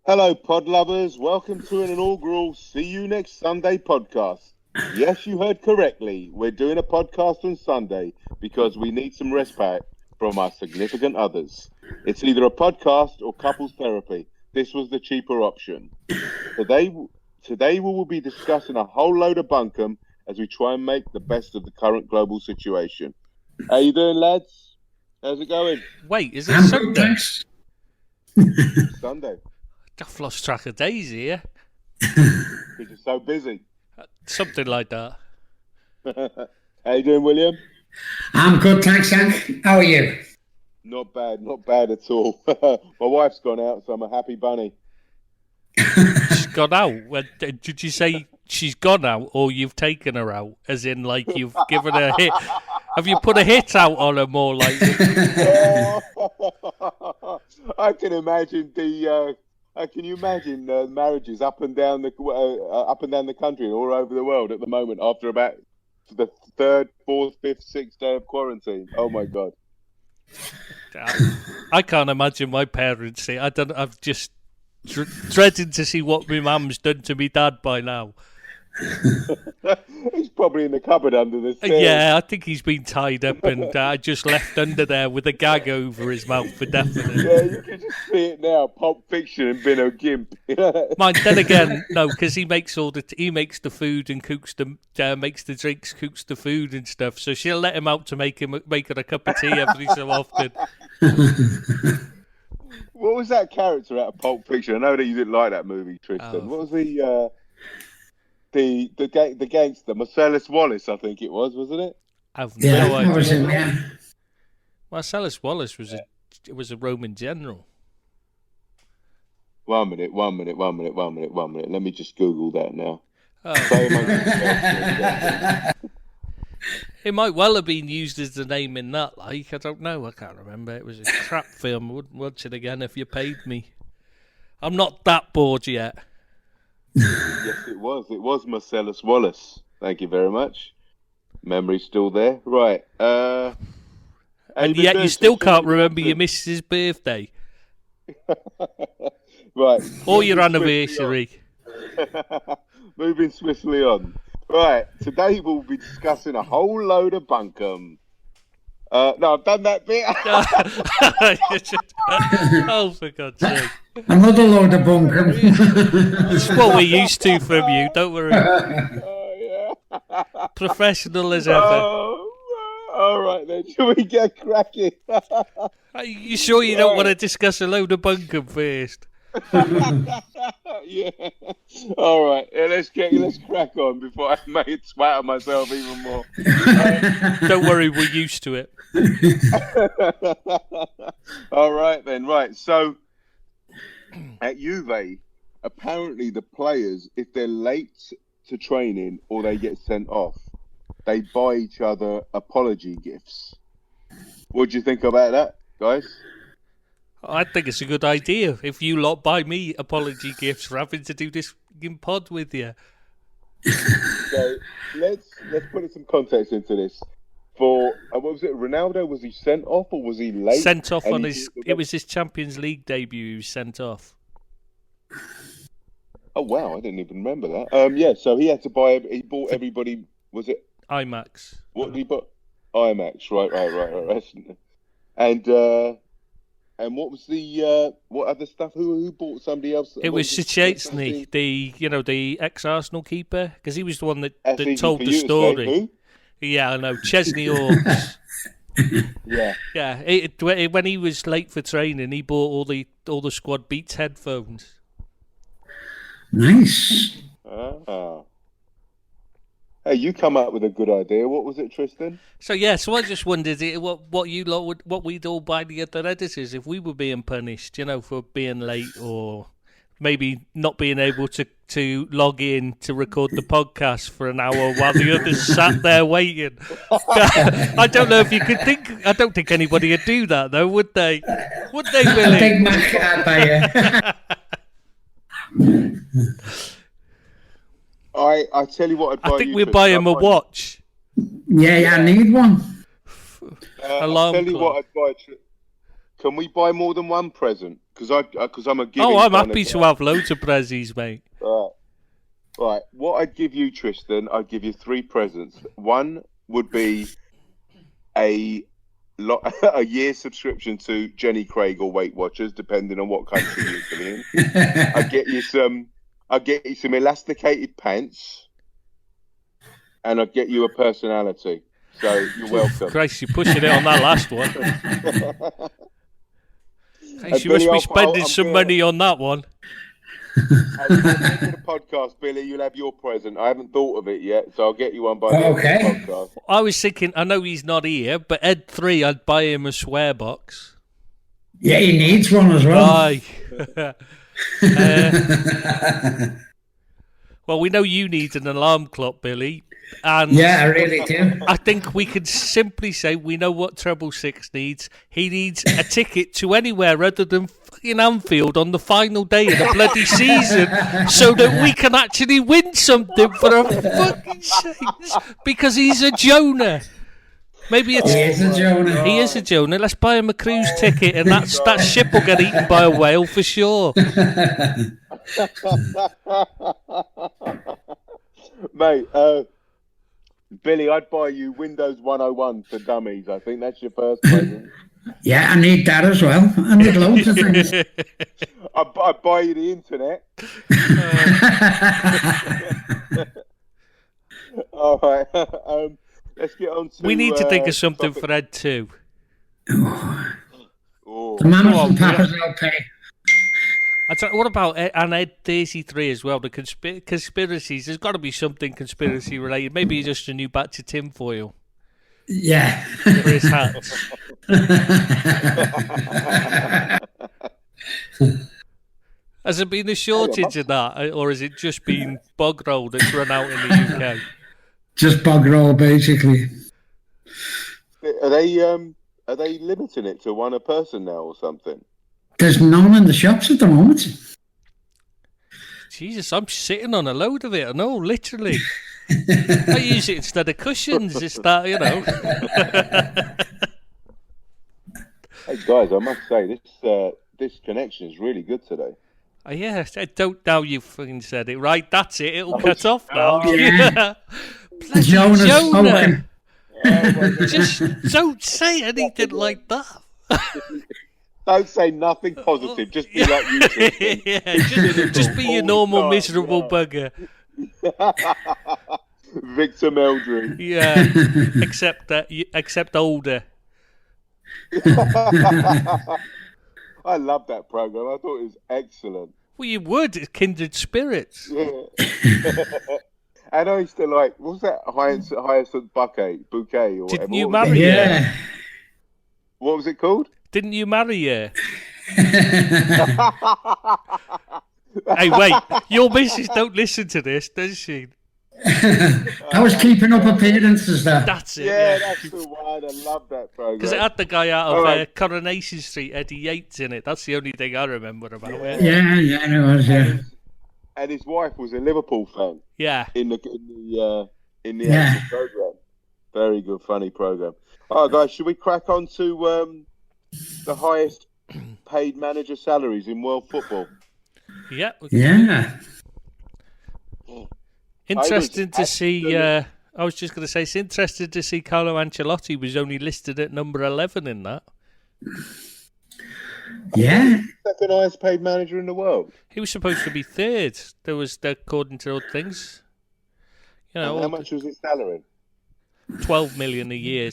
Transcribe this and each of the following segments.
Hello, pod lovers. Welcome to an inaugural See You Next Sunday podcast. Yes, you heard correctly. We're doing a podcast on Sunday because we need some respite from our significant others. It's either a podcast or couples therapy. This was the cheaper option. Today we will be discussing a whole load of bunkum as we try and make the best of the current global situation. How you doing, lads? How's it going? Wait, is it Sunday? Sunday. I've lost track of days here. Because you're so busy. Something like that. How you doing, William? I'm good, thanks, Hank. How are you? Not bad at all. My wife's gone out, so I'm a happy bunny. She's gone out? Did you say she's gone out or you've taken her out? As in, like, you've given her a hit? Have you put a hit out on her more likely? I can imagine can you imagine marriages up and down the country and all over the world at the moment after about the 3rd, 4th, 5th, 6th day of quarantine? Oh my God! I can't imagine my parents say. I'm just dreading to see what my mum's done to me dad by now. He's probably in the cupboard under the stairs. Yeah, I think he's been tied up and just left under there with a gag over his mouth for definite. Yeah, you can just see it now. Pulp Fiction and Ben O'Gimp. Mind, then again, no, because he makes the food and cooks makes the drinks, cooks the food and stuff. So she'll let him out to make her a cup of tea every so often. What was that character out of Pulp Fiction? I know that you didn't like that movie, Tristan. What was the gangster, Marcellus Wallace, I think it was, wasn't it? I've no idea. Was him, yeah. Marcellus Wallace was a Roman general. One minute. Let me just Google that now. Oh. It might well have been used as the name in that, like, I don't know, I can't remember. It was a crap film. I wouldn't watch it again if you paid me. I'm not that bored yet. Yes, it was Marcellus Wallace. Thank you very much. Memory's still there. Right. And yet you still can't remember your missus' birthday. Right. Or your anniversary. Moving swiftly on. Right, today we'll be discussing a whole load of bunkum. No, I've done that bit. Oh, for God's sake. Another load of bunkum. It's what we're used to from you, don't worry. Oh, yeah. Professional as ever. All right, then. Shall we get cracking? Are you sure you don't want to discuss a load of bunkum first? Yeah. All right. Yeah, let's crack on before I make swat at myself even more. Don't worry, we're used to it. All right then. Right. So at Juve, apparently the players, if they're late to training or they get sent off, they buy each other apology gifts. What do you think about that, guys? I think it's a good idea. If you lot buy me apology gifts for having to do this in pod with you. So let's put some context into this. For what was it? Ronaldo, was he sent off or was he late? Sent off on it was his Champions League debut. He was sent off. Oh wow, I didn't even remember that. Yeah, so he had to buy. He bought everybody. Was it IMAX? What did he buy? IMAX. Right. And what was the what other stuff? Who bought somebody else? It was Szczesny, the ex-Arsenal keeper, because he was the one that told the story. Who? Yeah, I know, Chesney Hawkes. Yeah. When he was late for training, he bought all the squad Beats headphones. Nice. Ah. Hey, you come up with a good idea. What was it, Tristan? So I just wondered what we'd all buy the other editors if we were being punished, for being late or maybe not being able to log in to record the podcast for an hour while the others sat there waiting. I don't know if you could think. I don't think anybody would do that though, would they? Would they, Willie? Big Mac I tell you what, I'd buy. I think we'd buy him a watch. Yeah, I need one. Alarm tell you clock. what I'd buy. Can we buy more than one present? Because I'm a giving. Oh, I'm kind happy of to guy. have loads of prezzies, mate. Right. What I'd give you, Tristan, I'd give you 3 presents. One would be a year subscription to Jenny Craig or Weight Watchers, depending on what country you're in. I'd get you some elasticated pants, and I'd get you a personality. So you're welcome. Christ, you're pushing it on that last one. Christ, you Billy, must be spending some money on that one. At the end of the podcast, Billy, you'll have your present. I haven't thought of it yet, so I'll get you one by the end of the podcast. I was thinking, I know he's not here, but Ed 3, I'd buy him a swear box. Yeah, he needs one as well. Aye. Well, we know you need an alarm clock, Billy. And Yeah, I really do. I think we could simply say we know what Treble Six needs. He needs a ticket to anywhere other than fucking Anfield on the final day of the bloody season so that we can actually win something for a fucking sakes. Because he's a Jonah. Maybe it's... He is a Jonah. He is a Jonah. Let's buy him a cruise ticket and that ship will get eaten by a whale for sure. Mate, Billy, I'd buy you Windows 101 for dummies. I think that's your first present. Yeah, I need that as well. I need loads of things. I'd buy you the internet. All right. Let's get on to... We need to think of something for Ed too. Oh. The Mamas and Papas LP. What about Ed 33 as well? The conspiracies. There's got to be something conspiracy related. Maybe just a new batch of tinfoil Yeah. for his hats. Has there been a shortage of that, or has it just been bog roll that's run out in the UK? Just bog roll, basically. Are they limiting it to one a person now or something? There's none in the shops at the moment. Jesus, I'm sitting on a load of it. I know, literally. I use it instead of cushions. It's that, you know. Hey guys, I must say this connection is really good today. Yeah, I don't know you fucking said it right. That's it. It'll cut off now. Yeah. Bloody Jonah's Jonah. spoken. Just don't say anything like that. Don't say nothing positive. Just be like you two. Yeah, just be your normal miserable bugger. Victor Meldrew. Yeah, except older. I love that program. I thought it was excellent. Well, you would. It's kindred spirits. Yeah. And I used to like, what was that Hyacinth bouquet or whatever? Didn't you What was marry it? her? Yeah. What was it called? Didn't you marry her? Hey, wait. Your missus don't listen to this, does she? I was keeping up appearances there. That's it. Yeah, that's the one. I love that program. Because it had the guy out of All right. Coronation Street, Eddie Yates, in it. That's the only thing I remember about it. Yeah, it was, yeah. And his wife was a Liverpool fan Yeah. in the Yeah. actual program. Very good, funny program. All right, guys, should we crack on to the highest paid manager salaries in world football? Yeah. Yeah. Interesting to see. I was just going to say, it's interesting to see Carlo Ancelotti was only listed at number 11 in that. Yeah. Second highest paid manager in the world. He was supposed to be third. There was, according to old things, you know, And how much was his salary? 12 million a year.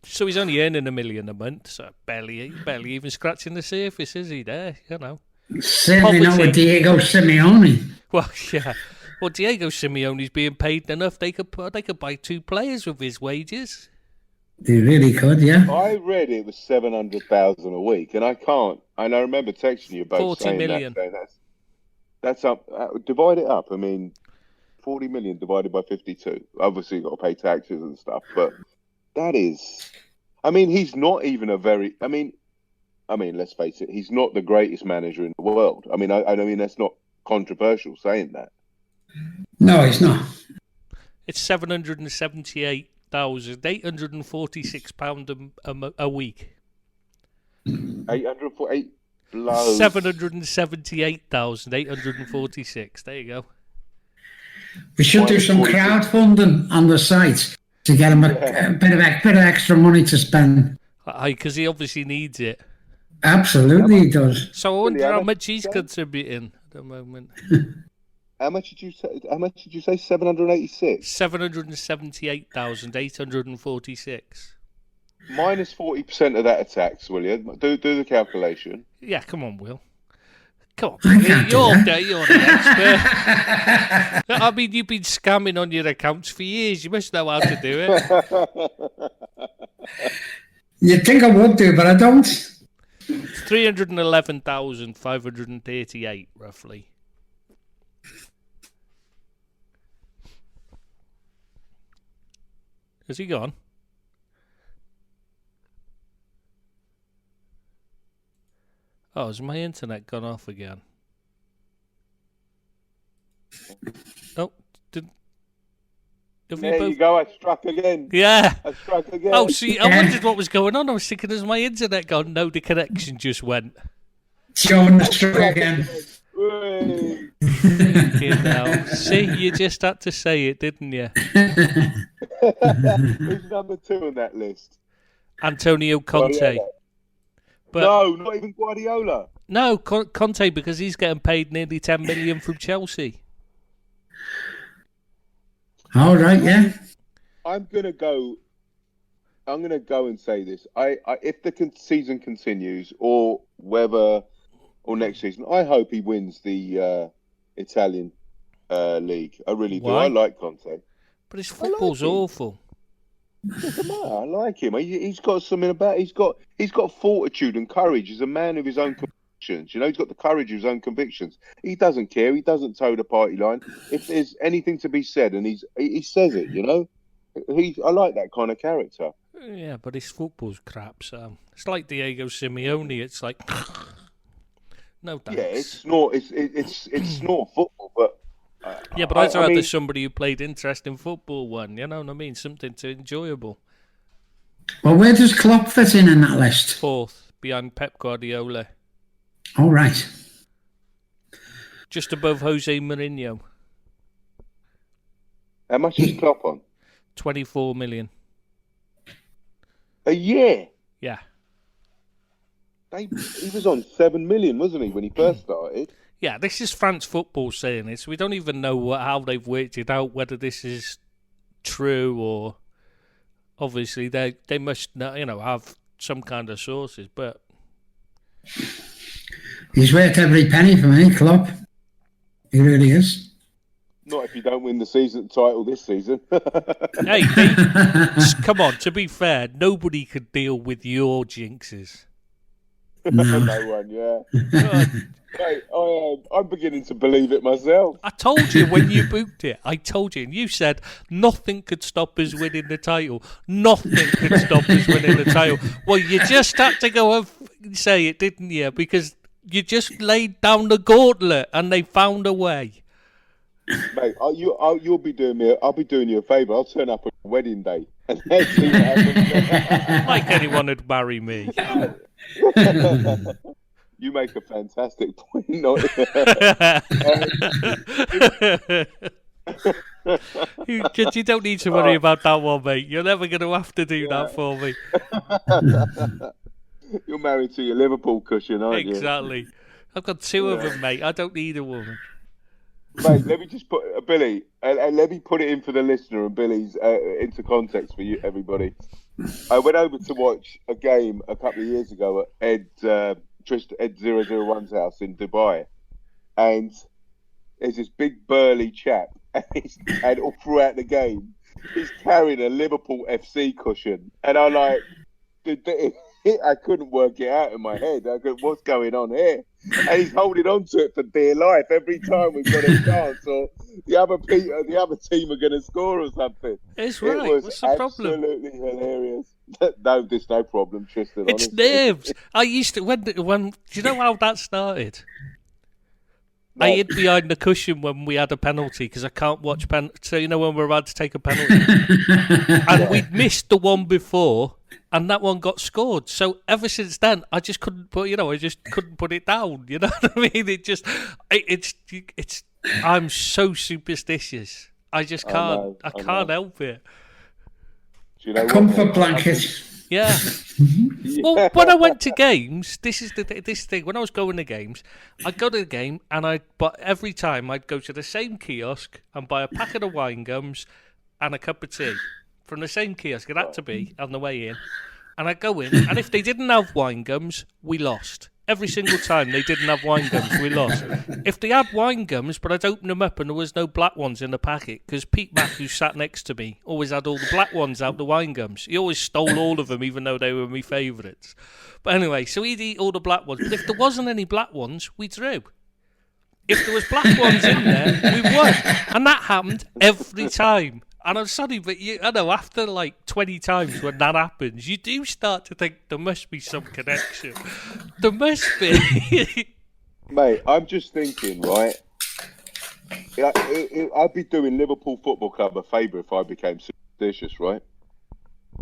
So he's only earning $1 million a month. So barely even scratching the surface, is he? There, you know. Certainly not Poverty. with Diego Simeone. Well, yeah. Well, Diego Simeone's being paid enough. They could buy 2 players with his wages. They really could, yeah. I read it was 700,000 a week, and I can't. And I remember texting you both 40 saying million. that. Saying that's up. Divide it up. I mean, 40 million divided by 52. Obviously, you've got to pay taxes and stuff, but that is. I mean, he's not even a very. I mean, let's face it. He's not the greatest manager in the world. I mean, I mean that's not controversial saying that. No, he's not. It's 778 £778,846 a week. 848 blows. 778,846. There you go. We should do some crowdfunding on the site to get him a bit of extra money to spend. Because he obviously needs it. Absolutely, he does. So I wonder how much he's contributing at the moment. How much did you say? 786. 778,846. Minus 40% of that a tax, will you? Do the calculation. Yeah, come on, Will. Come on, I you're the expert. I mean, you've been scamming on your accounts for years. You must know how to do it. You'd think I would do, but I don't. 311,538, roughly. Has he gone? Oh, has my internet gone off again? Oh, there you go, I struck again. Yeah. I struck again. Oh, see, I wondered what was going on. I was thinking, has my internet gone? No, the connection just went. John struck again. See, you just had to say it, didn't you? Who's number 2 on that list? Antonio Conte. Guardiola. But No, not even Guardiola. no, Conte, because he's getting paid nearly 10 million from Chelsea. All right, yeah. I'm gonna go and say this. I if the season continues, or next season, I hope he wins the Italian league. I really do. Why? I like Conte. But his football's awful. Doesn't matter. I like him. He's got something about. He's got fortitude and courage. He's a man of his own convictions. You know, he's got the courage of his own convictions. He doesn't care. He doesn't toe the party line. If there's anything to be said, and he says it. You know, I like that kind of character. Yeah, but his football's crap. So it's like Diego Simeone. It's like no thanks. Yeah, it's not football, but. Yeah, but I'd rather somebody who played interesting football won. You know what I mean? Something to enjoyable. Well, where does Klopp fit in that list? 4th, behind Pep Guardiola. All right. Just above Jose Mourinho. How much is Klopp on? 24 million. A year? Yeah. He was on 7 million, wasn't he, when he first started? Yeah, this is France football saying it, so we don't even know how they've worked it out, whether this is true or... Obviously, they must have some kind of sources, but... He's worth every penny for me, Klopp. He really is. Not if you don't win the season title this season. Hey, come on, to be fair, nobody could deal with your jinxes. No. No one, yeah. Mate, I'm beginning to believe it myself. I told you when you booked it. I told you. And you said nothing could stop us winning the title. Nothing could stop us winning the title. Well, you just had to go and say it, didn't you? Because you just laid down the gauntlet and they found a way. Mate, you'll be doing me. I'll be doing you a favour. I'll turn up on your wedding day and let's see what happens. Like anyone would marry me. You make a fantastic point. You don't need to worry about that one, mate. You're never going to have to do that for me. You're married to your Liverpool cushion, aren't you? Exactly. I've got 2 of them, mate. I don't need a woman. Mate, let me just put Billy, and let me put it in for the listener and Billy's into context for you, everybody. I went over to watch a game a couple of years ago at Ed 001's house in Dubai, and there's this big burly chap, and all throughout the game, he's carrying a Liverpool FC cushion, and I couldn't work it out in my head. I go, what's going on here? And he's holding on to it for dear life every time we've got a chance, or the other team are going to score or something. It's right. It was What's the problem? absolutely hilarious. No, there's no problem, Tristan. It's honestly. nerves. I used to when. Do you know how that started? No. I hid behind the cushion when we had a penalty because I can't watch So you know when we're about to take a penalty, and we'd missed the one before, and that one got scored. So ever since then, I just couldn't put it down. You know what I mean? It's. I'm so superstitious. I just can't. I can't help it. Do you know Comfort blanket. Yeah. Well, when I went to games, this thing. When I was going to games, I'd go to the game, but every time I'd go to the same kiosk and buy a packet of wine gums and a cup of tea from the same kiosk. It had to be on the way in, and I'd go in, and if they didn't have wine gums, we lost. Every single time they didn't have wine gums, we lost. If they had wine gums, but I'd open them up and there was no black ones in the packet, because Pete Mack, who sat next to me, always had all the black ones out the wine gums. He always stole all of them, even though they were my favourites. But anyway, so he'd eat all the black ones. But if there wasn't any black ones, we drew. If there was black ones in there, we won. And that happened every time. And I'm sorry, but I know after like 20 times when that happens, you do start to think there must be some connection. There must be. Mate, I'm just thinking, right? I'd be doing Liverpool Football Club a favour if I became superstitious, right?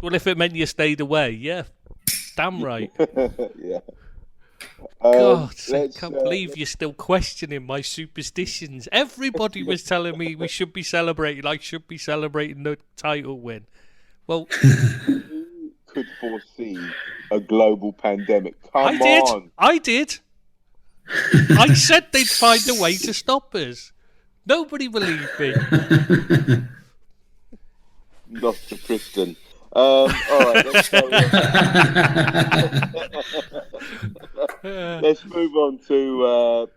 Well, if it meant you stayed away, yeah. Damn right. Yeah. God, I can't believe you're still questioning my superstitions. Everybody was telling me we should be celebrating. I should be celebrating the title win. Well, you could foresee a global pandemic. Come on. I did. I said they'd find a way to stop us. Nobody believed me. Dr. Kristen. All right, let's go. Let's move on to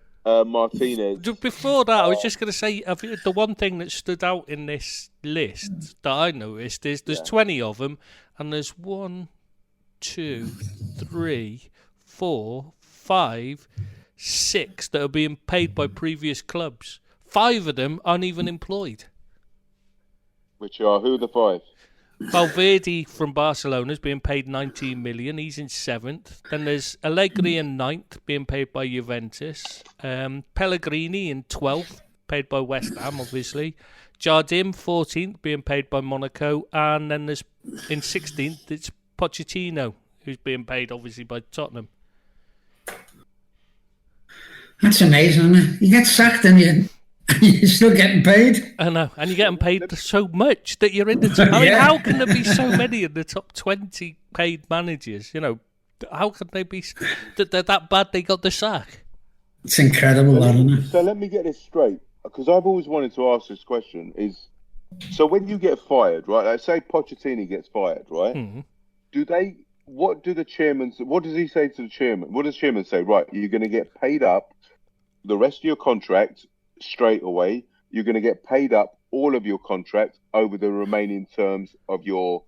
Martinez. Before that, I was just going to say the one thing that stood out in this list that I noticed is there's 20 of them, and there's 1, 2, 3, 4, 5, 6 that are being paid by previous clubs. 5 of them aren't even employed. Which are who are the 5? Valverde from Barcelona is being paid 19 million. He's in 7th. Then there's Allegri in 9th, being paid by Juventus. Pellegrini in 12th, paid by West Ham, obviously. Jardim 14th, being paid by Monaco. And then there's in 16th, it's Pochettino, who's being paid, obviously, by Tottenham. That's amazing, isn't it? You get sacked and you're still getting paid. I know, and you're getting paid so much that you're in the top. I mean, how can there be so many in the top 20 paid managers? You know, how can they be that they're that bad they got the sack? It's incredible, isn't it? So let me get this straight, because I've always wanted to ask this question. So when you get fired, right? Like say Pochettino gets fired, right? Mm-hmm. What does he say to the chairman? What does the chairman say? Right, you're going to get paid up the rest of your contract straight away. You're going to get paid up all of your contract over the remaining terms of the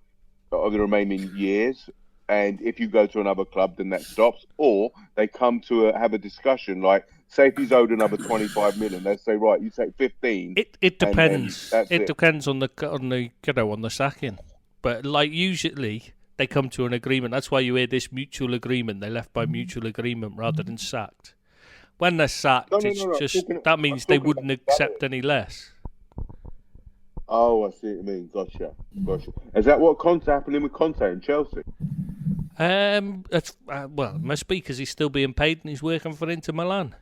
remaining years, and if you go to another club, then that stops. Or they come to have a discussion, like say if he's owed another 25 million, they say right, you take 15. It depends. It depends on the sacking, but like usually they come to an agreement. That's why you hear this mutual agreement. They left by mutual agreement rather than sacked. When they're sacked, that means they wouldn't accept any less. Oh, I see what you mean. Gotcha. Is that what happening with Conte in Chelsea? It must be because he's still being paid and he's working for Inter Milan.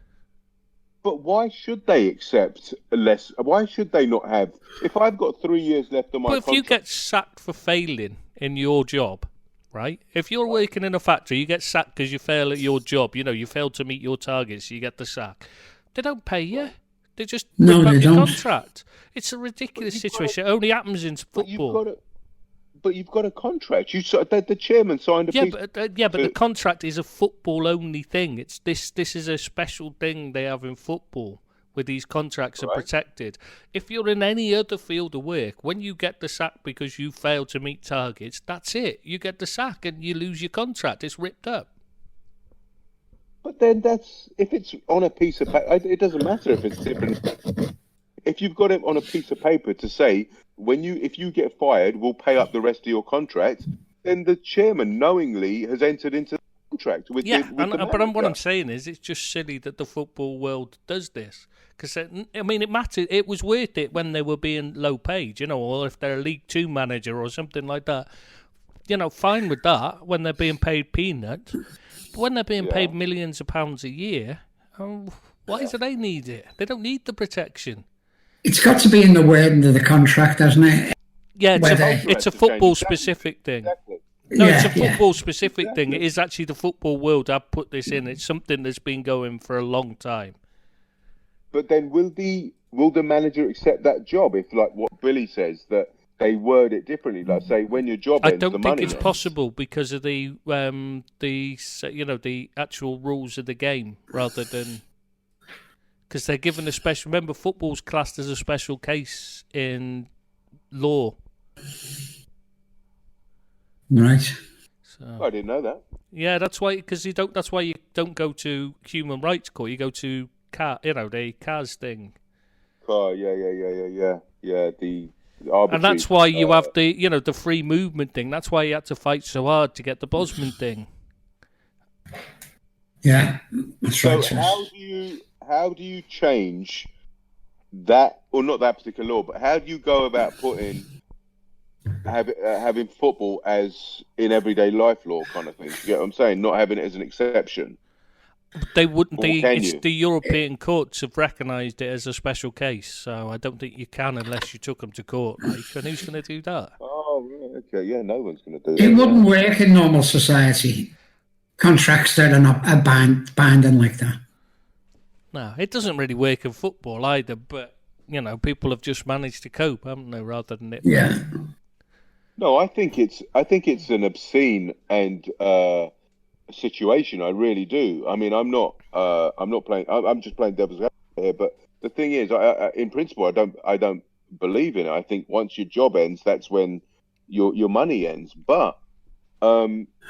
But why should they accept less? Why should they not have? If I've got 3 years left on my contract... But if you get sacked for failing in your job, right? If you're working in a factory, you get sacked because you fail at your job. You know, you fail to meet your targets, you get the sack. They don't pay you. They just rip up your contract. It's a ridiculous situation. It only happens in football. But you've got a contract. The chairman signed a piece. But the contract is a football-only thing. This is a special thing they have in football, where these contracts are protected. If you're in any other field of work, when you get the sack because you failed to meet targets, that's it. You get the sack and you lose your contract. It's ripped up. But then if it's on a piece of paper, it doesn't matter if it's different. If you've got it on a piece of paper to say, if you get fired, we'll pay up the rest of your contract, then the chairman knowingly has entered into contract with Yeah, the but what manager. I'm saying is, it's just silly that the football world does this. Because I mean, it mattered. It was worth it when they were being low paid, or if they're a League Two manager or something like that. Fine with that when they're being paid peanuts. But when they're being paid millions of pounds a year, why do they need it? They don't need the protection. It's got to be in the wording of the contract, hasn't it? Yeah, it's a football specific thing. Exactly. No, it's a football specific thing. It is actually the football world. I've put this in. It's something that's been going for a long time. But then will the manager accept that job if, like what Billy says, that they word it differently? Like, say, when your job ends, I don't the think money it's ends. possible because of the actual rules of the game, rather than because they're given a special. Remember, football's classed as a special case in law. Right. So, I didn't know that. yeah, that's why. Because you don't. That's why you don't go to human rights court. You go to the CAS thing. Oh, yeah. The arbitrary, And that's why you have the free movement thing. That's why you had to fight so hard to get the Bosman thing. Yeah, that's So right. how do you change that, or not that particular law, but how do you go about having football as in everyday life law kind of thing? You get what I'm saying? Not having it as an exception. They wouldn't. Or can It's you? the European courts have recognised it as a special case, so I don't think you can unless you took them to court. And who's going to do that? Oh, right, okay. Yeah, no one's going to do that. It wouldn't work in normal society. Contracts that are not binding like that. No, it doesn't really work in football either. But people have just managed to cope, haven't they? Rather than it. Yeah. No, I think it's an obscene and situation. I really do. I mean, I'm not playing. I'm just playing devil's advocate here. But the thing is, in principle, I don't believe in it. I think once your job ends, that's when your money ends. But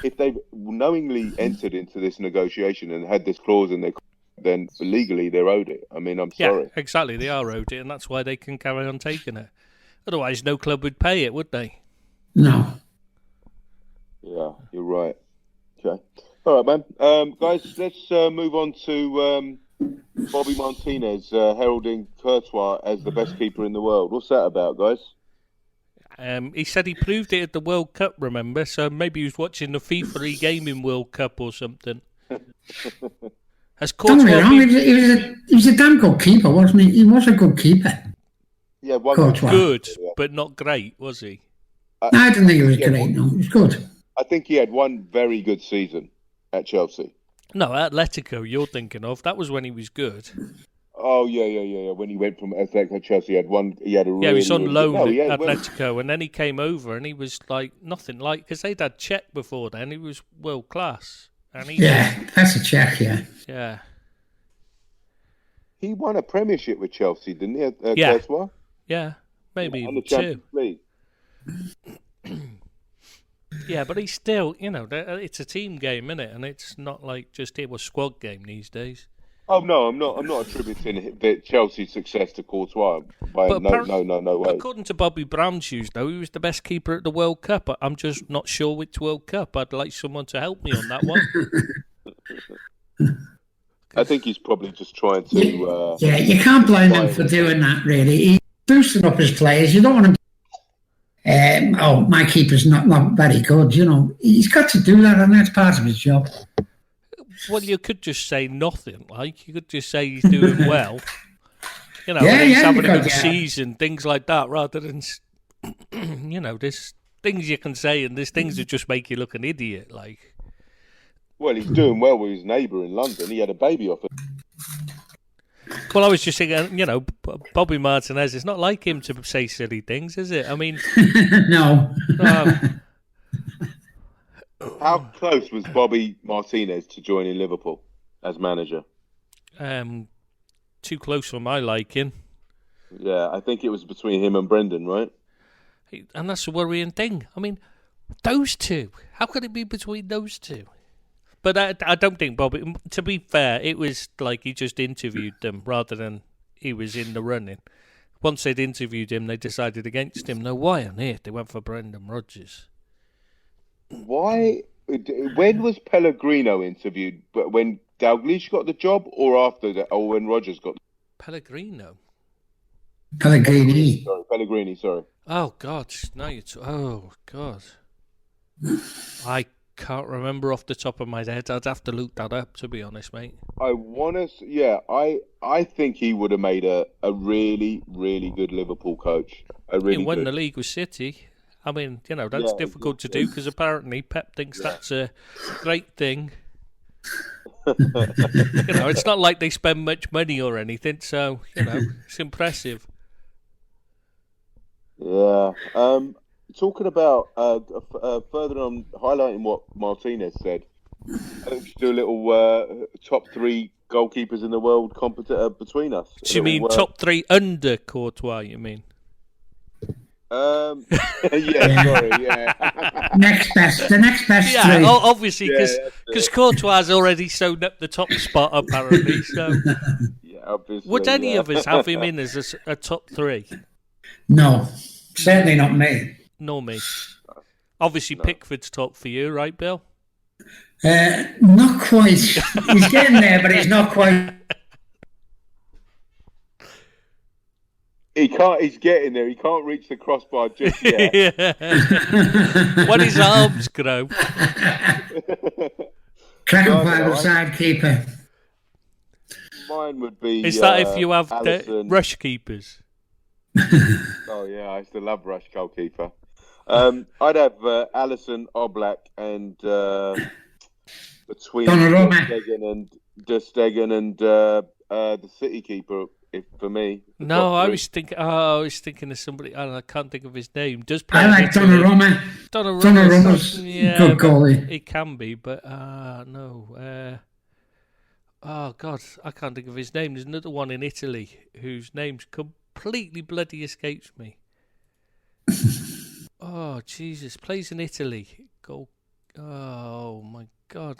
if they've knowingly entered into this negotiation and had this clause in their contract, then legally they're owed it. I mean, I'm sorry. Yeah, exactly. They are owed it, and that's why they can carry on taking it. Otherwise, no club would pay it, would they? No. Yeah, you're right. Okay. All right, man. Guys, let's move on to Bobby Martinez heralding Courtois as the best keeper in the world. What's that about, guys? He said he proved it at the World Cup, remember? So maybe he was watching the FIFA e-gaming World Cup or something. Has Don't get me Courtois wrong, been he was a damn good keeper, wasn't he? He was a good keeper. Yeah, one Courtois. good, but not great, was he? I didn't think he was great, no. He was good. I think he had one very good season at Chelsea. No, Atletico you're thinking of. That was when he was good. Oh yeah. When he went from Atletico to Chelsea, he had a really, He was on really loan good, at Atletico, and then he came over, and he was like nothing like because they'd had Czech before then. He was world class, and That's a check, yeah. Yeah. He won a Premiership with Chelsea, didn't he? Yeah. Courtois? Yeah, maybe And the two. Champions League. Yeah, but he's still, it's a team game, isn't it? And it's not like just a squad game these days. Oh no, I'm not attributing Chelsea's success to Courtois. No way. According to Bobby Brown Shoes, though, he was the best keeper at the World Cup. I'm just not sure which World Cup. I'd like someone to help me on that one. I think he's probably just trying to. Yeah, you can't blame him for doing that, really. He's boosting up his players. You don't want him. My keeper's not very good. He's got to do that, and that's part of his job. Well, you could just say nothing. Like you could just say he's doing well. He's having a good season, things like that, rather than there's things you can say, and there's things that just make you look an idiot. Like, well, he's doing well with his neighbour in London. He had a baby off it. Well, I was just thinking, Bobby Martinez. It's not like him to say silly things, is it? I mean, no. How close was Bobby Martinez to joining Liverpool as manager? Too close for my liking. Yeah, I think it was between him and Brendan, right? And that's a worrying thing. I mean, those two. How could it be between those two? But I don't think Bobby. To be fair, it was like he just interviewed them rather than he was in the running. Once they'd interviewed him, they decided against him. Now, why on earth they went for Brendan Rodgers? Why when was Pellegrino interviewed? But when Dalglish got the job, or after that, or when Rodgers got Pellegrino. Pellegrini. Pellegrini, sorry. Oh God! Now oh God! I can't remember off the top of my head. I'd have to look that up, to be honest, mate. I think he would have made a really, really good Liverpool coach. He won the league with City. I mean, that's difficult to do because apparently Pep thinks that's a great thing. It's not like they spend much money or anything, so it's impressive. Yeah. Talking about further on, highlighting what Martinez said. I think we should do a little top 3 goalkeepers in the world between us. Do you mean top 3 under Courtois? You mean? Yeah, sorry, yeah. The next best yeah, 3. Obviously, because Courtois has already sewn up the top spot, apparently. So, yeah, obviously. Would any of us have him in as a top 3? No, certainly not me. Nor me. Obviously, no. Pickford's top for you, right, Bill? Not quite. He's getting there, but he's not quite. He's getting there. He can't reach the crossbar just yet. When his arms grow. Cracker five side keeper. Mine would be. Is that if you have Alisson. rush keepers? Oh yeah, I used to love rush goalkeeper. I'd have Alisson, Oblak, and between Der Stegen and the City keeper. For me, no, I was thinking of somebody. I can't think of his name. I like Donnarumma. Donnarumma's good goalie. He can be, but no. Oh God, I can't think of his name. There's another one in Italy whose name's completely bloody escapes me. Oh Jesus, plays in Italy. Oh my God,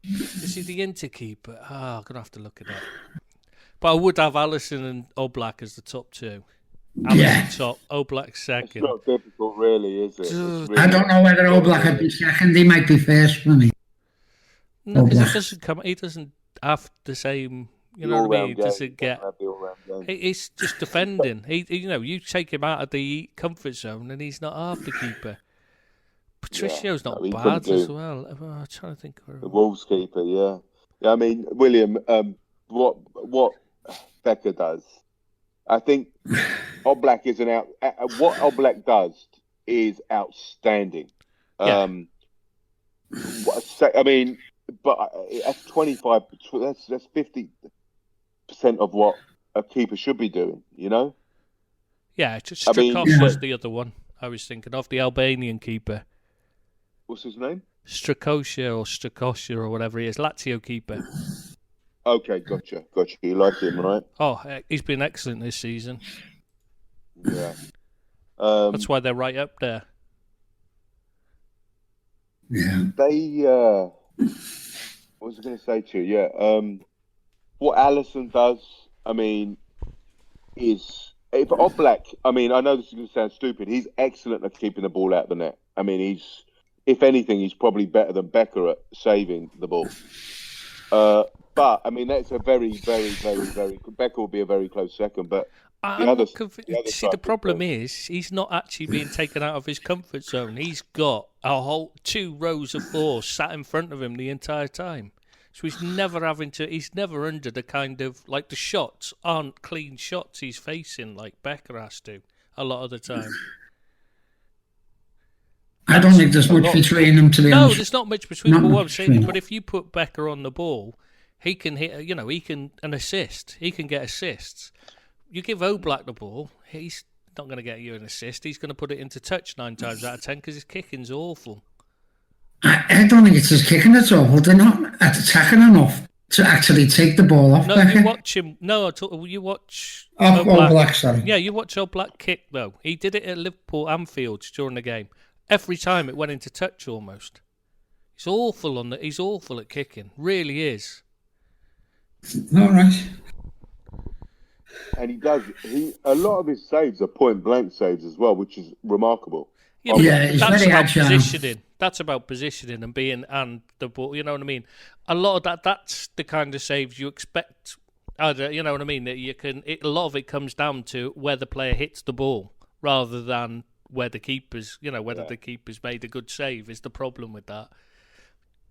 is he the Inter keeper? I'm gonna have to look it up. But I would have Alisson and Oblak as the top 2. Alisson top, Oblak second. It's not difficult, really, is it? Really I don't know whether Oblak would be second. He might be first for me. No, because he doesn't have the same. You know what I mean? He doesn't get. It's just defending. You take him out of the comfort zone, and he's not half the keeper. Patricio's not bad as well. I'm trying to think. The Wolves keeper, yeah. I mean, William. What Becker does, I think Oblak is what Oblak does is outstanding. Yeah. I mean, but that's 25. That's 50% of what a keeper should be doing. Yeah, Strakos was the other one I was thinking of, the Albanian keeper. What's his name? Strakosha or whatever he is, Lazio keeper. Okay, gotcha. You like him, right? Oh, he's been excellent this season. Yeah. That's why they're right up there. Yeah. They, what was I going to say to you? Yeah. What Alisson does, I mean, is... If Oblak, I mean, I know this is going to sound stupid. He's excellent at keeping the ball out of the net. I mean, if anything, he's probably better than Becker at saving the ball. But I mean, that's a very, very, very, very. Becker will be a very close second. But the problem is he's not actually being taken out of his comfort zone. He's got a whole 2 rows of 4 sat in front of him the entire time. So he's never under the kind of, like, the shots aren't clean shots he's facing like Becker has to a lot of the time. I don't think there's much between them, to be honest. No, there's not much between them. What I'm saying, but if you put Becker on the ball, he can hit, he can assist. He can get assists. You give Oblak the ball, he's not going to get you an assist. He's going to put it into touch 9 times out of 10 because his kicking's awful. I don't think it's his kicking at all. They're not attacking enough to actually take the ball off. No, Becker. you watch him. No, you watch Oblak. Sorry. Yeah, you watch Oblak kick though. He did it at Liverpool Anfield during the game. Every time it went into touch almost. He's awful at kicking. Really is. All right. And he does. A lot of his saves are point blank saves as well, which is remarkable. Yeah, he's that's very about agile. positioning. That's about positioning and and the ball. You know what I mean? A lot of that's the kind of saves you expect. You know what I mean? That you can. A lot of it comes down to where the player hits the ball rather than where the keeper's. Whether the keeper's made a good save is the problem with that.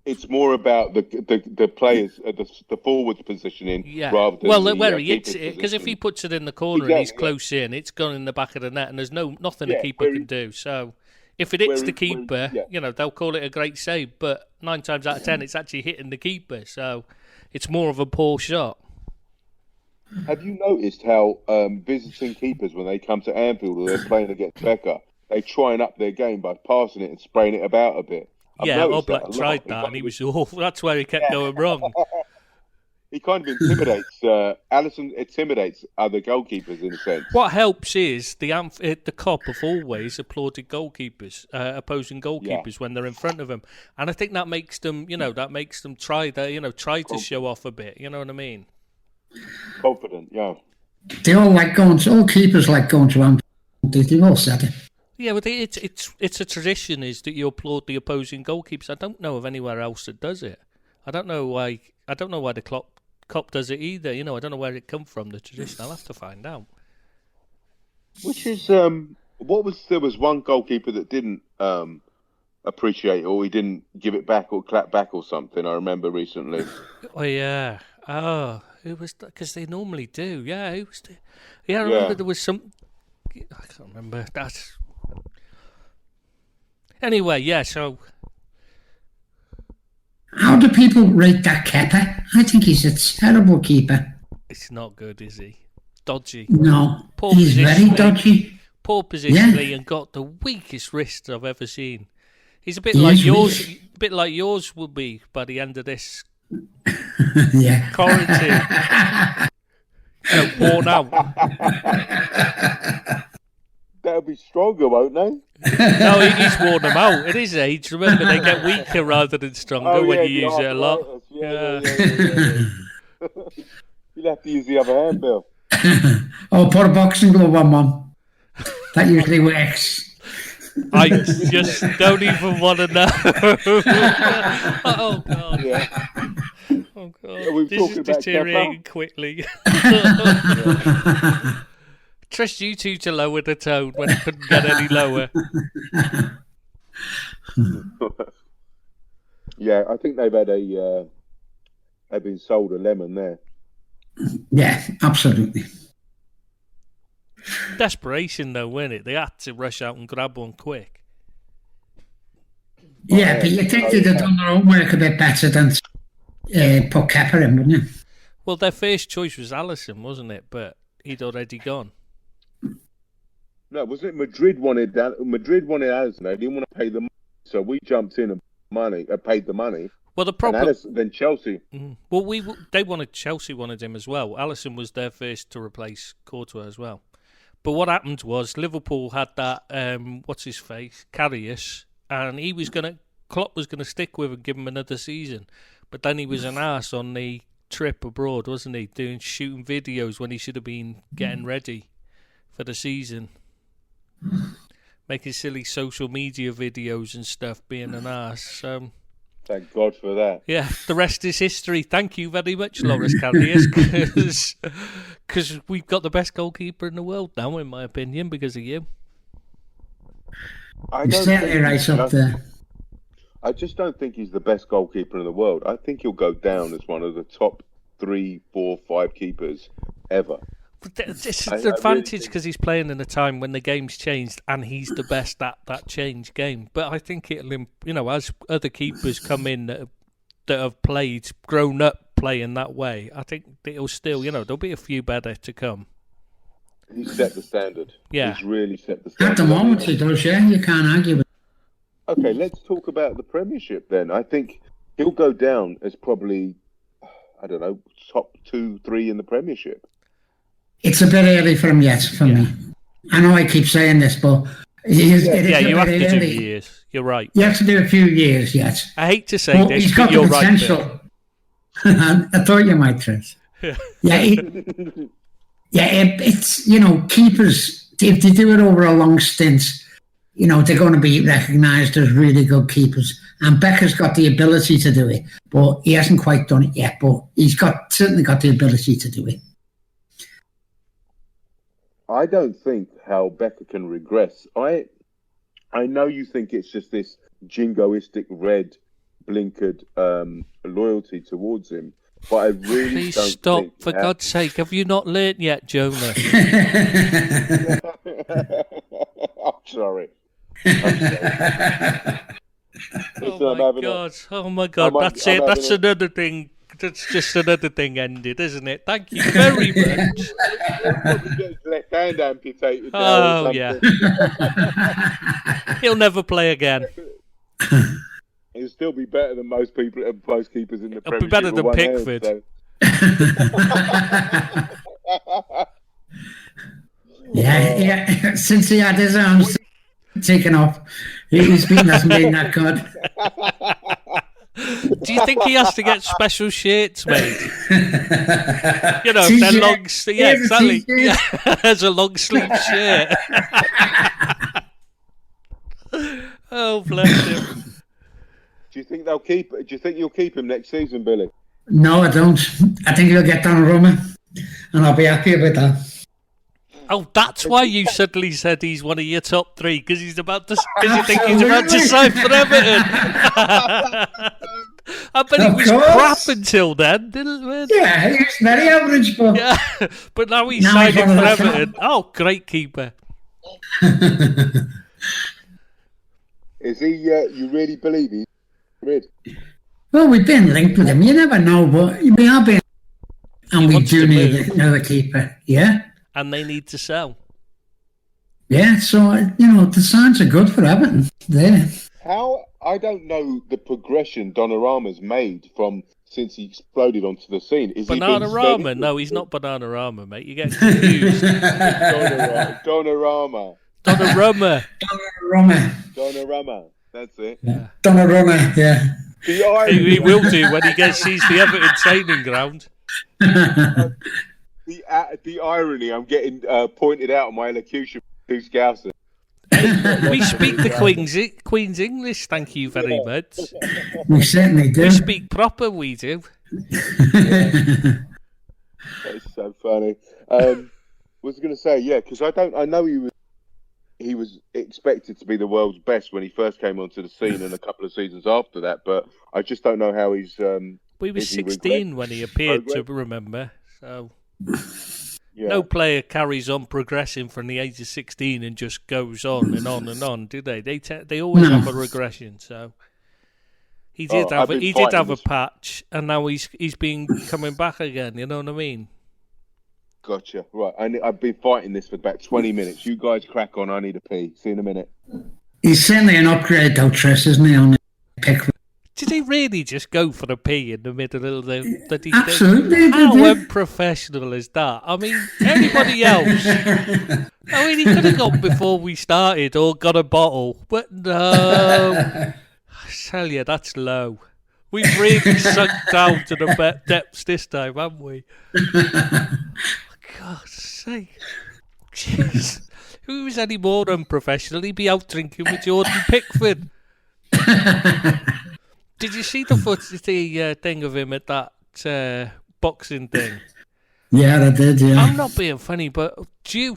It's more about the players, the forwards positioning, rather than where he hits it. Because if he puts it in the corner and he's close in, it's gone in the back of the net, and there's nothing a keeper can do. So if it hits the keeper, they'll call it a great save. But 9 times out of 10, it's actually hitting the keeper. So it's more of a poor shot. Have you noticed how visiting keepers, when they come to Anfield or they're playing against Becker, they try and up their game by passing it and spraying it about a bit? Oblak tried that, and he was awful. That's where he kept going wrong. He kind of intimidates. Alisson intimidates other goalkeepers in a sense. What helps is the Kop have always applauded goalkeepers, opposing goalkeepers when they're in front of them, and I think that makes them, try to show off a bit. You know what I mean? Confident, yeah. They all all keepers like going to Anfield. They've all said it. Yeah, but it's a tradition is that you applaud the opposing goalkeepers. I don't know of anywhere else that does it. I don't know why the Kop does it either. I don't know where it come from, the tradition. I'll have to find out. Which is there was one goalkeeper that didn't appreciate it, or he didn't give it back or clap back or something. I remember recently. Oh yeah. Oh, who was that? Because they normally do. Yeah, who was the? Yeah, I remember there was some. I can't remember that. Anyway, yeah, so... How do people rate that Kepa? I think he's a terrible keeper. It's not good, is he? Dodgy. No, he's very dodgy. Poor positionally and got the weakest wrists I've ever seen. He's a bit like yours. A bit like yours will be by the end of this quarantine. Worn out. They'll be stronger, won't they? No, he's worn them out. At his age, remember, they get weaker rather than stronger when you use it a lot. Yeah. You'll have to use the other hand, Bill. Put a boxing glove on, Mum. That usually works. I just don't even want to know. Oh, God. Yeah. Oh, God. This is deteriorating quickly. Trust you two to lower the tone when it couldn't get any lower. Yeah, I think they've been sold a lemon there. Yeah, absolutely. Desperation though, weren't it? They had to rush out and grab one quick. Yeah, but you think they'd have done their own work a bit better than put Kepa in, wouldn't you? Well, their first choice was Alisson, wasn't it? But he'd already gone. No, wasn't it Madrid wanted Alisson? They didn't want to pay the money, so we jumped in and paid the money. Well, the problem then Chelsea. Well, Chelsea wanted him as well. Alisson was their first to replace Courtois as well. But what happened was Liverpool had that what's his face, Karius, and Klopp was gonna stick with and give him another season. But then he was an arse on the trip abroad, wasn't he? Shooting videos when he should have been getting ready for the season. Making silly social media videos and stuff, being an arse. Thank God for that. Yeah, the rest is history. Thank you very much, Loris Karius, because we've got the best goalkeeper in the world now, in my opinion, because of you. He's certainly right up there. I just don't think he's the best goalkeeper in the world. I think he'll go down as one of the top 3, 4, 5 keepers ever. This is the advantage because he's playing in a time when the game's changed and he's the best at that changed game. But I think it'll, as other keepers come in that have grown up playing that way, I think it'll still, there'll be a few better to come. He's set the standard. Yeah. He's really set the standard. At the moment he does, yeah. You can't argue with it. Okay, let's talk about the Premiership then. I think he'll go down as probably, I don't know, top 2, 3 in the Premiership. It's a bit early for him yet, for me. I know I keep saying this, but you have to do years. You're right. You have to do a few years yet. I hate to say this, he's but got you're the potential. Right. I thought you might, Chris. It's keepers, if they do it over a long stint, they're going to be recognised as really good keepers. And Becker's got the ability to do it, but he hasn't quite done it yet. But he's certainly got the ability to do it. I don't think how Becker can regress. I know you think it's just this jingoistic red blinkered loyalty towards him, but I really Please don't stop, think for God's sake. Have you not learnt yet, Jonah? I'm sorry. Oh my God, that's it. That's another thing. That's just another thing ended, isn't it? Thank you very much. Left hand amputated. Oh, yeah. He'll never play again. He'll still be better than most keepers in the Premiership. He'll be better than Pickford. Yeah. Since he had his arms taken off, his beating hasn't been that good. Do you think he has to get special shirts made? They're long sleeve. Yeah, exactly. Yeah, as a long sleeve shirt. Oh, bless him. Do you think they'll keep? Do you think you'll keep him next season, Billy? No, I don't. I think he'll get Donnarumma, and I'll be happy with that. Oh, that's why you suddenly said he's one of your top three, because you think he's about to sign for Everton. I bet he was crap until then, didn't he? Yeah, he was very average, but... Yeah, but now he's signing for Everton. Oh, great keeper. Is he, you really believe he's rid? Well, we've been linked with him. You never know, but we are being... And we do need another keeper, yeah? And they need to sell. Yeah, so, the signs are good for Everton there. I don't know the progression Donnarumma's made since he exploded onto the scene. Is Bananarama? No, he's not Bananarama, mate. You get confused. Donnarumma. That's it. Yeah. Donnarumma, yeah. He will do when he sees the Everton training ground. The irony I'm getting pointed out on my elocution to Scouser. We speak the Queen's English, thank you very much. We certainly do. We speak proper, we do. That's so funny. Was going to say, yeah, because I know he was expected to be the world's best when he first came onto the scene, and a couple of seasons after that, but I just don't know how he's. We were 16 when he appeared, to remember. So no player carries on progressing from the age of 16 and just goes on and on and on, do they? They always have a regression. So he did have a patch, and now he's been coming back again. You know what I mean? Gotcha. Right. I've been fighting this for about 20 minutes. You guys crack on. I need a pee. See you in a minute. He's certainly an upgrade, though, Tress, isn't he? On Pickford. Did he really just go for a pee in the middle of the... Absolutely. How unprofessional is that? I mean, anybody else... I mean, he could have gone before we started or got a bottle. But no... I tell you, that's low. We've really sunk down to the depths this time, haven't we? For God's sake. Jeez. If he was any more unprofessional, he'd be out drinking with Jordan Pickford. Did you see the thing of him at that boxing thing? Yeah, I did, yeah. I'm not being funny, but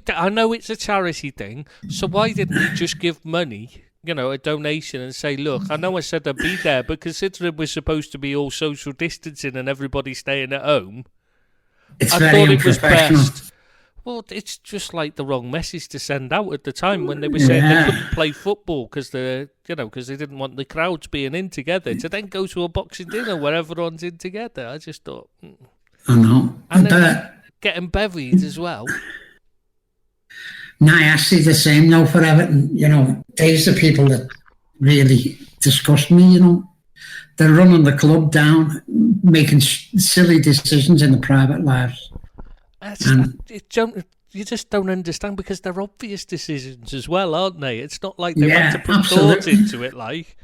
I know it's a charity thing, so why didn't he just give money, a donation, and say, look, I know I said I'd be there, but considering we're supposed to be all social distancing and everybody staying at home, I thought it was best. Well, it's just like the wrong message to send out at the time when they were saying they couldn't play football because they didn't want the crowds being in together. To then go to a boxing dinner where everyone's in together, I just thought. I know, and then getting bevied as well. No, I see the same now for Everton. These are people that really disgust me. They're running the club down, making silly decisions in the private lives. You just don't understand because they're obvious decisions as well, aren't they? It's not like they've had to put thought into it, like.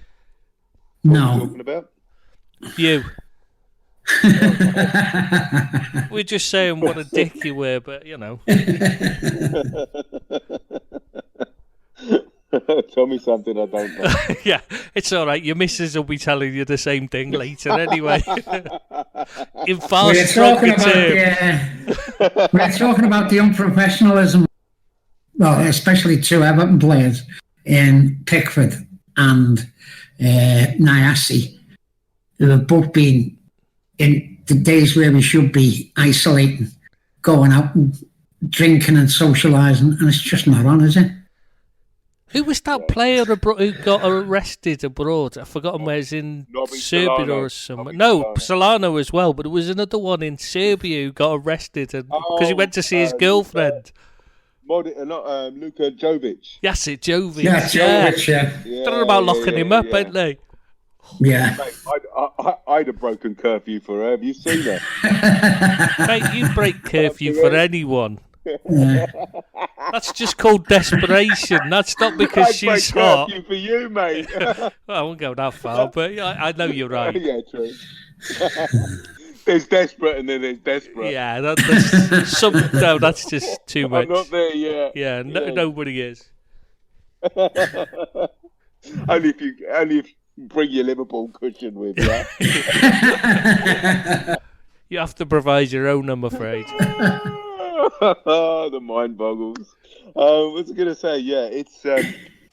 No. What are you talking about? You. We're just saying what a dick you were, but Tell me something I don't know. Yeah, it's all right. Your missus will be telling you the same thing later anyway. In far We're stronger talking terms. we're talking about the unprofessionalism. Well, especially two Everton players in Pickford and Nyasi, who have both been in the days where we should be isolating, going out and drinking and socialising, and it's just not on, is it? Who was that player who got arrested abroad? I've forgotten where. It's in Nobby Serbia Solano. or somewhere. Nobby No, Solano. Solano as well, but there was another one in Serbia who got arrested because he went to see his girlfriend. Luka Jovic. Yes, it Jovic. Yeah, Jovic, yeah. They're all about locking him up, aren't they? Yeah. Mate, I'd have broken curfew for her. Have you seen her? Mate, you break curfew for anyone. Yeah. That's just called desperation. That's not because I'd break she's hot. curfew for you, mate. Well, I won't go that far, but I know you're right. Yeah, true. There's desperate and then there's desperate. Yeah, no, that's just too much. I'm not there yet. Yeah, nobody is. only if you bring your Liverpool cushion with you. You have to provide your own, I'm afraid. The mind boggles. What was I going to say? Yeah, it's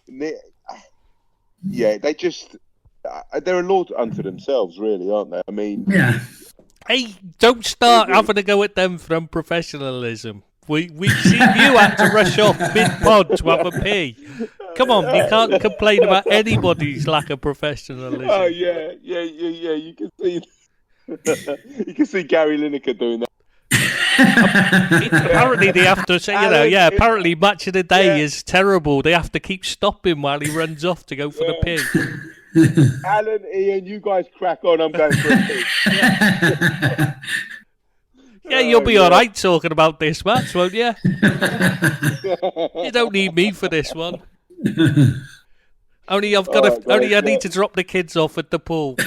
they just they're a law unto themselves, really, aren't they? I mean, Yeah. Hey, don't start having a go at them for unprofessionalism. We've seen you have to rush off mid-pod to have a pee. Come on, you can't complain about anybody's lack of professionalism. oh yeah. You can see, you can see Gary Lineker doing that. Apparently they have to say, apparently Match of the Day is terrible. They have to keep stopping while he runs off to go for the pee. Alan, Ian, you guys crack on. I'm going for a pee. Yeah, you'll be all right talking about this match, won't you? You don't need me for this one. Only I need to drop the kids off at the pool.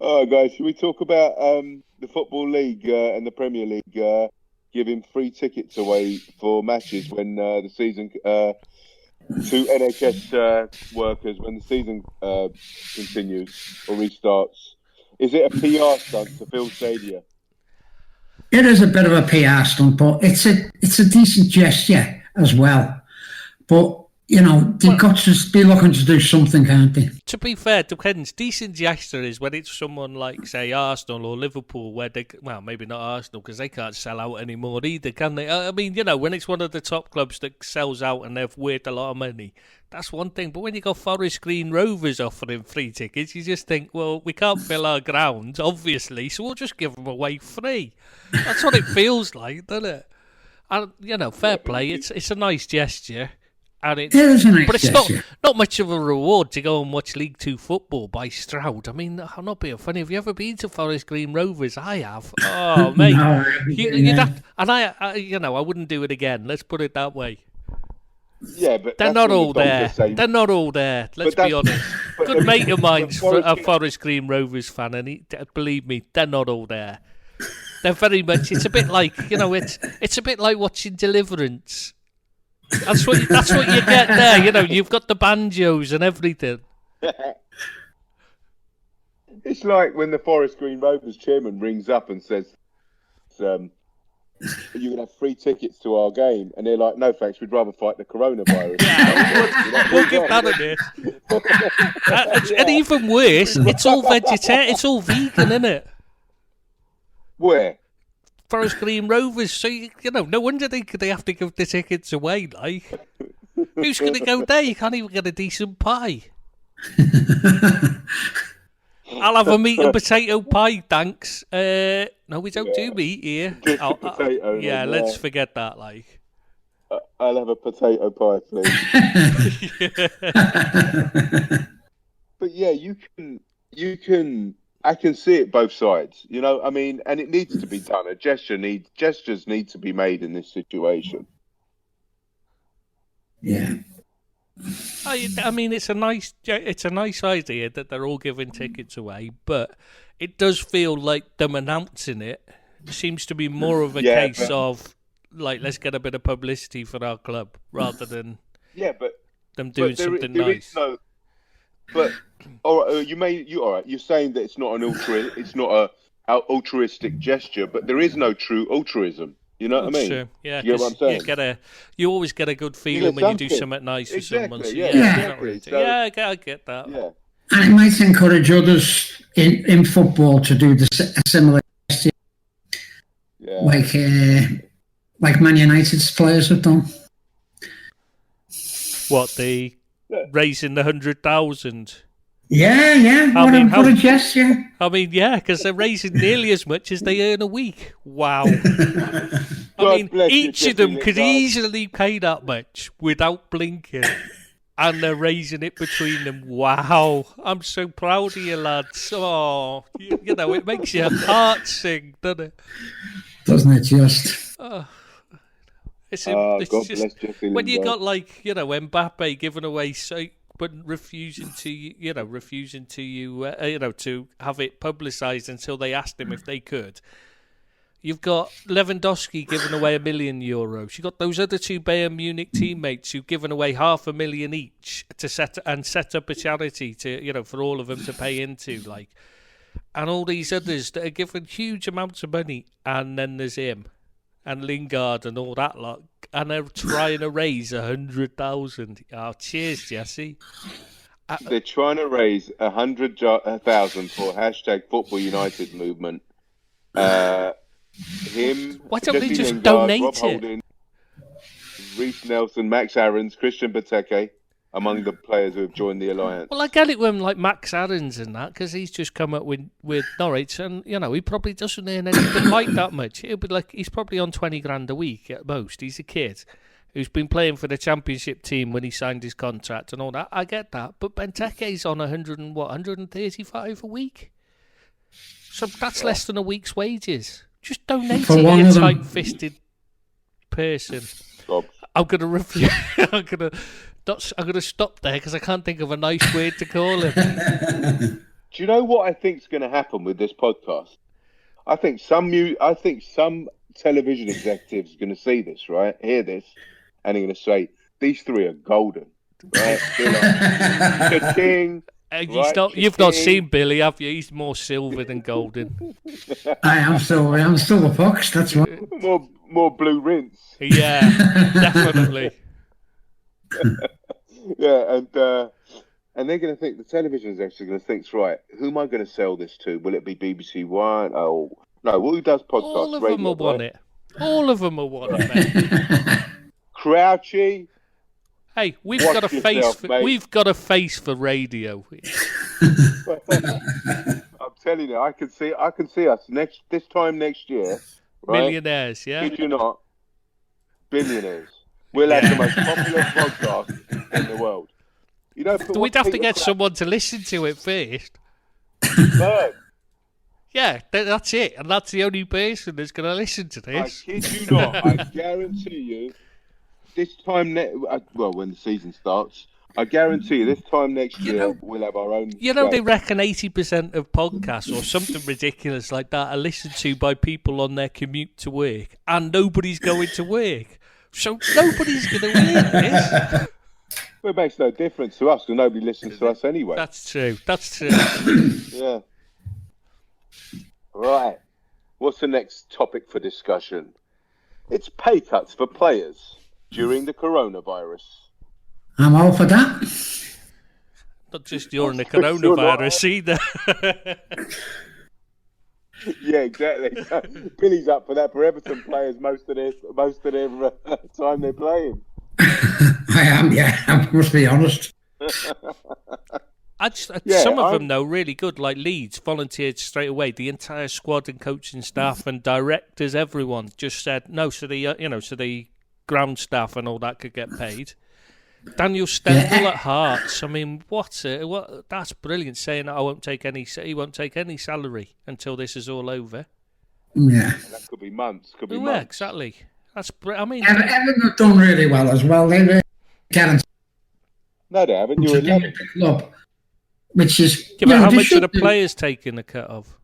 Oh, guys, should we talk about the Football League and the Premier League giving free tickets away for matches when the season to NHS workers when the season continues or restarts? Is it a PR stunt to fill stadia? It is a bit of a PR stunt, but it's a decent gesture as well. But they've got to be looking to do something, can't they? To be fair, depends. Decent gesture is when it's someone like, say, Arsenal or Liverpool, where maybe not Arsenal because they can't sell out anymore either, can they? I mean, when it's one of the top clubs that sells out and they've worth a lot of money, that's one thing. But when you got Forest Green Rovers offering free tickets, you just think, well, we can't fill our grounds, obviously, so we'll just give them away free. That's what it feels like, doesn't it? And fair play. It's a nice gesture. And It is a nice but it's gesture. not much of a reward to go and watch League Two football by Stroud. I mean, I'm not being funny. Have you ever been to Forest Green Rovers? I have. Oh, mate. No, I wouldn't do it again. Let's put it that way. Yeah, but They're not all there. They're not all there. Let's be honest. Good mate of mine's a Forest Green Rovers fan, and believe me, they're not all there. They're very much. It's a bit like it's a bit like watching Deliverance. That's what you get there. You've got the banjos and everything. It's like when the Forest Green Rovers chairman rings up and says, "You can have free tickets to our game," and they're like, "No, thanks. We'd rather fight the coronavirus." We'll give that a miss. And even worse, it's all vegetarian. It's all vegan, isn't it? Where? Forest Green Rovers, so no wonder they have to give the tickets away. Like, who's going to go there? You can't even get a decent pie. I'll have a meat and potato pie, thanks. No, we don't do meat here. Potato. Let's forget that. Like, I'll have a potato pie, please. But yeah, you can. I can see it both sides, I mean, and it needs to be done. Gestures need to be made in this situation. Yeah. I mean, it's a nice idea that they're all giving tickets away, but it does feel like them announcing it seems to be more of a case of like, let's get a bit of publicity for our club rather than them doing something nice. But all right, you're saying that it's not an altruistic gesture, but there is no true altruism. You know what I mean? True. Yeah, you get what I'm saying? You always get a good feeling when you do something nice for someone. So, I get that. Yeah. And it might encourage others in football to do a similar gesture, like Man United's players have done. What, raising the 100,000? Yeah. What a gesture. I mean, yeah, because they're raising nearly as much as they earn a week. Wow. Each of them could easily pay that much without blinking. And they're raising it between them. Wow. I'm so proud of you, lads. Oh, you know, it makes your heart sing, doesn't it? Doesn't it just? It's just when you got, like, you know, Mbappe giving away but refusing to have it publicised until they asked him if they could. You've got Lewandowski giving away €1 million. You've got those other two Bayern Munich teammates who've given away $500,000 each to set up a charity for all of them to pay into, like, and all these others that are given huge amounts of money, and then there's him and Lingard and all that lot, and they're trying to raise 100,000. Oh, cheers, Jesse. They're trying to raise 100,000 for #FootballUnited movement. Why don't they just Lingard, donate Rob it? Holding, Reece Nelson, Max Aarons, Christian Benteke, among the players who have joined the alliance. Well, I get it when, like, Max Aarons and that, because he's just come up with Norwich, and, you know, he probably doesn't earn anything like that much. It'll be like, he's probably on 20 grand a week at most. He's a kid who's been playing for the championship team when he signed his contract and all that. I get that, but Benteke's on 135 a week. So that's less than a week's wages. Just donate it, you tight-fisted person. I'm gonna stop there because I can't think of a nice word to call him. Do you know what I think's going to happen with this podcast? I think some television executives are going to see this, right? Hear this, and they're going to say, "These three are golden." Right? The king. You've not seen Billy, have you? He's more silver than golden. I'm still a fox. That's right. More blue rinse. Yeah, definitely. Yeah, and they're going to think, the television executives are going to think, right, who am I going to sell this to? Will it be BBC One? Oh no, who does podcasts? All of them will want it. All of them will want it, mate. Crouchy. Hey, we've got a face for radio. I'm telling you, I can see us this time next year. Right? Millionaires, yeah. Did you not? Billionaires. We'll have the most popular podcast in the world. You know, we'd have to get someone to listen to it first. No. Yeah, that's it, and that's the only person that's going to listen to this. I kid you not. I guarantee you. This time, when the season starts, I guarantee you, this time next year, we'll have our own. You know, they reckon 80% of podcasts or something ridiculous like that are listened to by people on their commute to work, and nobody's going to work. So nobody's going to hear this. Well, it makes no difference to us because nobody listens to us anyway. That's true. Yeah. Right. What's the next topic for discussion? It's pay cuts for players during the coronavirus. I'm all for that. Not just during the coronavirus either. Yeah, exactly. Billy's up for that for Everton players most of their time they're playing. I am, yeah. I must be honest. Some of them, though, really good. Like Leeds volunteered straight away. The entire squad and coaching staff and directors, everyone just said no. So the ground staff and all that could get paid. Daniel Stendel at Hearts. I mean, what? That's brilliant. Saying that he won't take any salary until this is all over. Yeah, and that could be months. Yeah, exactly. That's. Everton have done really well as well. They've guaranteed. No, they haven't. You're 11. Club, which is. Yeah, but how much are the players taking the cut of?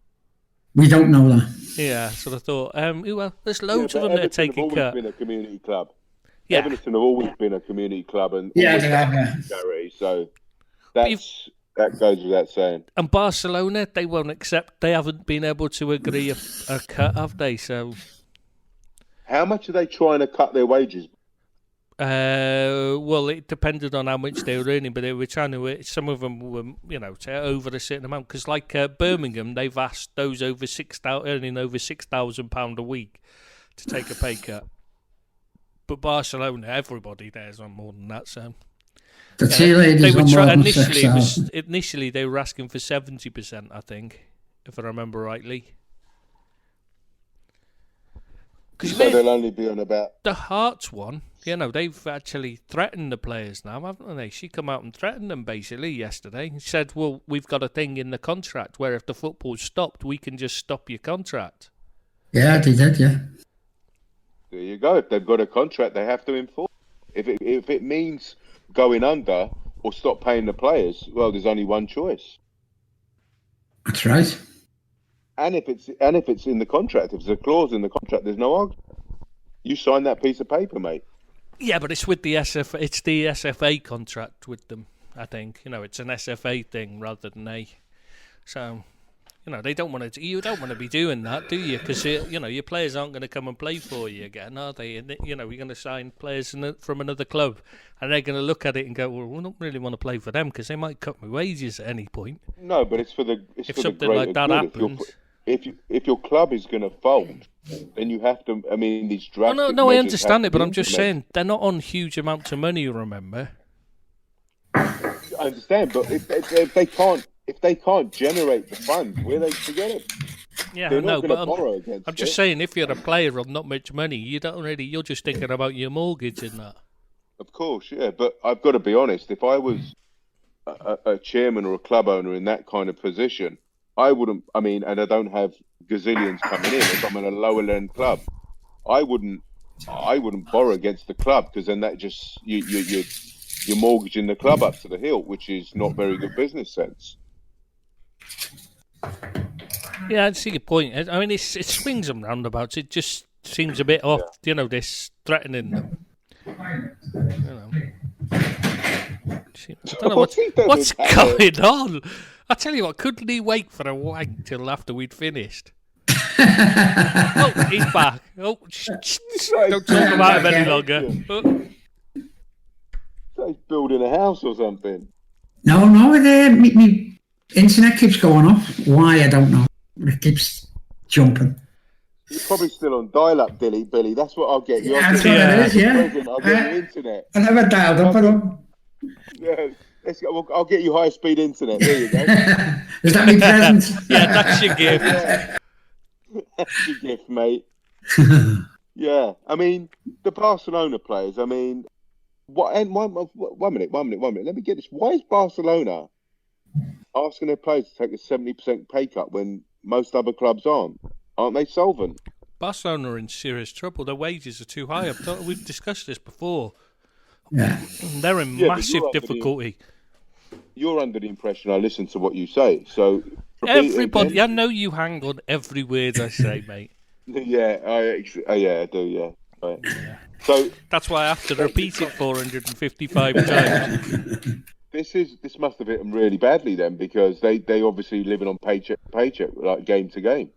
We don't know that. Yeah, so I thought, well, there's loads of but them that are Everton have taking always cut. been a community club. Yeah, Everton have always been a community club and Yeah, always they have. Yeah. charity. So But that goes without saying. and Barcelona, they won't accept. They haven't been able to agree a cut, have they? So, How much are they trying to cut their wages? well, it depended on how much they were earning, but they were trying to. Some of them were, to over a certain amount. Because like Birmingham, they've asked those over earning over £6,000 a week to take a pay cut. But Barcelona, everybody there's on more than that. So The tea ladies on more than 6,000. initially they were asking for 70%, I think, if I remember rightly. So they'll only be on about The Hearts one, they've actually threatened the players now, haven't they? She come out and threatened them basically yesterday. She said, well, we've got a thing in the contract where if the football stopped, we can just stop your contract. Yeah, they did, yeah. There you go. If they've got a contract, they have to enforce. If it means going under or stop paying the players, well, there's only one choice. That's right. And if it's in the contract, if there's a clause in the contract, there's no argument. You sign that piece of paper, mate. Yeah, but it's with the It's the SFA contract with them. I think it's an SFA thing rather than a. So, they don't want to. You don't want to be doing that, do you? Because your players aren't going to come and play for you again, are they? And you're going to sign players from another club, and they're going to look at it and go, "Well, we don't really want to play for them because they might cut my wages at any point." No, but it's for the. If something like that happens. If your club is going to fold, then you have to. I mean, these drastic. No, I understand it, but I'm just saying they're not on huge amounts of money. Remember? I understand, but if they can't generate the funds, where they to get it? Yeah, They're I know, not but borrow against I'm just saying, if you're a player on not much money, you're just thinking about your mortgage and that. Of course, yeah, but I've got to be honest. If I was a chairman or a club owner in that kind of position, I wouldn't. I mean, and I don't have gazillions coming in. If I'm in a lower end club, I wouldn't borrow against the club because then that just you're mortgaging the club up to the hilt, which is not very good business sense. Yeah, I see your point. I mean, it swings and roundabouts. It just seems a bit off. This threatening them. I don't know what's going on. I tell you what, couldn't he wait for a wank till after we'd finished? Oh, he's back. Oh, don't talk about him any longer. He's building a house or something. No, me internet keeps going off. Why, I don't know. It keeps jumping. You're probably still on dial-up, Billy. That's what I'll get you. That's what it is, yeah. I'll get you internet. I never dialed up at all. Yeah, let's go. I'll get you high-speed internet. There you go. Is that my present? Yeah, that's your gift. Yeah. That's your gift, mate. Yeah, I mean, the Barcelona players, I mean, one minute. Let me get this. Why is Barcelona asking their players to take a 70% pay cut when most other clubs aren't? Aren't they solvent? Barcelona are in serious trouble. Their wages are too high. We've discussed this before. Yeah. They're in massive difficulty. You're under the impression I listen to what you say. So everybody, I know you hang on every word I say, mate. Yeah, I do. Yeah. Right. Yeah. So that's why I have to repeat it 455 times. This must have hit them really badly then, because they obviously living on paycheck to paycheck, like game to game.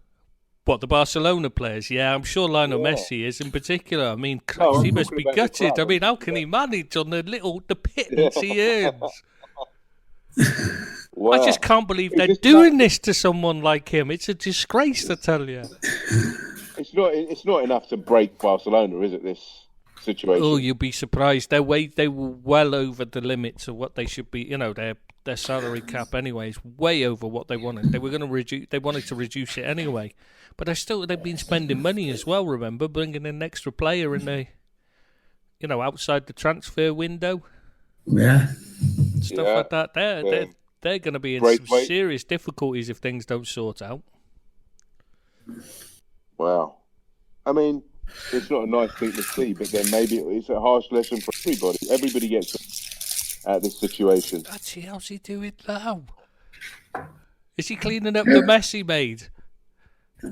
What, the Barcelona players? Yeah, I'm sure Lionel Messi is in particular. I mean, he must be gutted. I mean, how can he manage on the pittance he earns? Wow. I just can't believe they're doing this to someone like him. It's a disgrace, I tell you. It's not enough to break Barcelona, is it? This situation. Oh, you'd be surprised. They were well over the limits of what they should be. Their salary cap anyway is way over what they wanted. They were going to reduce. They wanted to reduce it anyway, but they've been spending money as well. Remember, bringing in an extra player in the, outside the transfer window. Yeah. Stuff like that. They're going to be in some serious difficulties if things don't sort out. Wow. I mean, it's not a nice thing to see, but then maybe it's a harsh lesson for everybody. Everybody gets at this situation. Actually, how's he doing now? Is he cleaning up the mess he made?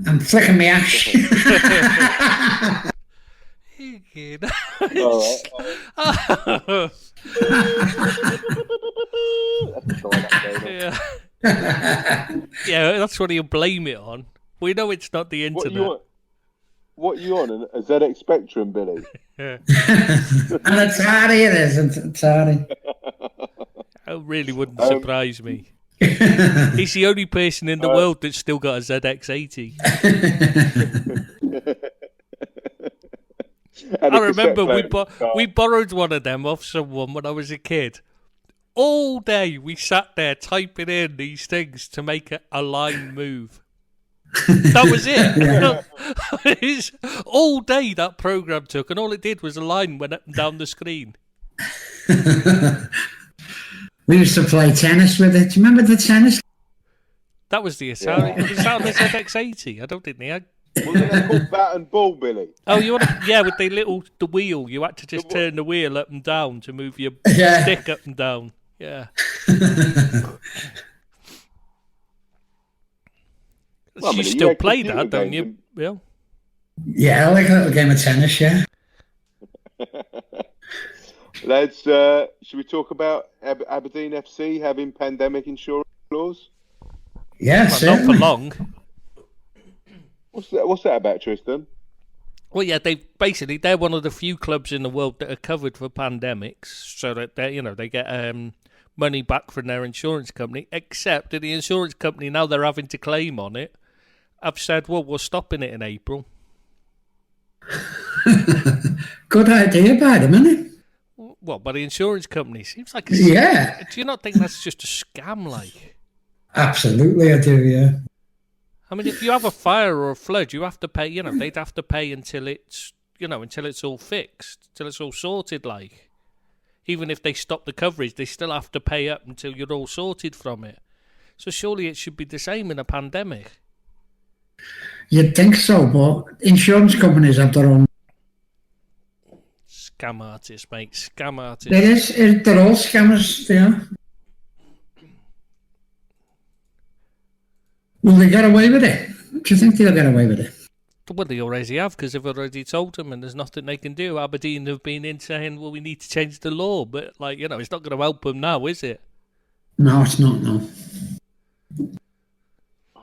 I'm flicking my ash. All right. Yeah. Yeah, that's what he'll blame it on. We know it's not the internet. What you on? A ZX Spectrum, Billy? Yeah. And it's hardy, it is. It's hardy. It really wouldn't surprise me. He's the only person in the world that's still got a ZX80. I remember we borrowed one of them off someone when I was a kid. All day we sat there typing in these things to make a line move. That was it. All day that program took, and all it did was a line went up and down the screen. We used to play tennis with it. Do you remember the tennis? That was the Atari. It was on the ZX80. I don't think they had. Wasn't that called bat and ball, Billy? Oh, you want to? Yeah, with the wheel. You had to just turn the wheel up and down to move your stick up and down. Yeah. Well, you still play that, don't you? Yeah. Yeah, I like a little game of tennis, yeah. Lads, should we talk about Aberdeen FC having pandemic insurance clause? Yeah, well, not for long. What's that about, Tristan? Well, yeah, they're one of the few clubs in the world that are covered for pandemics, so that they get money back from their insurance company. Except that the insurance company, now they're having to claim on it, have said, well, we're stopping it in April. Good idea by them, isn't it? Well, by the insurance company. Seems like yeah. Do you not think that's just a scam, like? Absolutely, I do, yeah. I mean, if you have a fire or a flood, you have to pay, they'd have to pay until it's all fixed, until it's all sorted, like. Even if they stop the coverage, they still have to pay up until you're all sorted from it. So surely it should be the same in a pandemic. You'd think so, but insurance companies have their own. Scam artists, mate. Scam artists. They're all scammers, yeah. Will they get away with it? Do you think they'll get away with it? Well, they already have, because they've already told them, and there's nothing they can do. Aberdeen have been in saying, well, we need to change the law, but, it's not going to help them now, is it? No, it's not, no.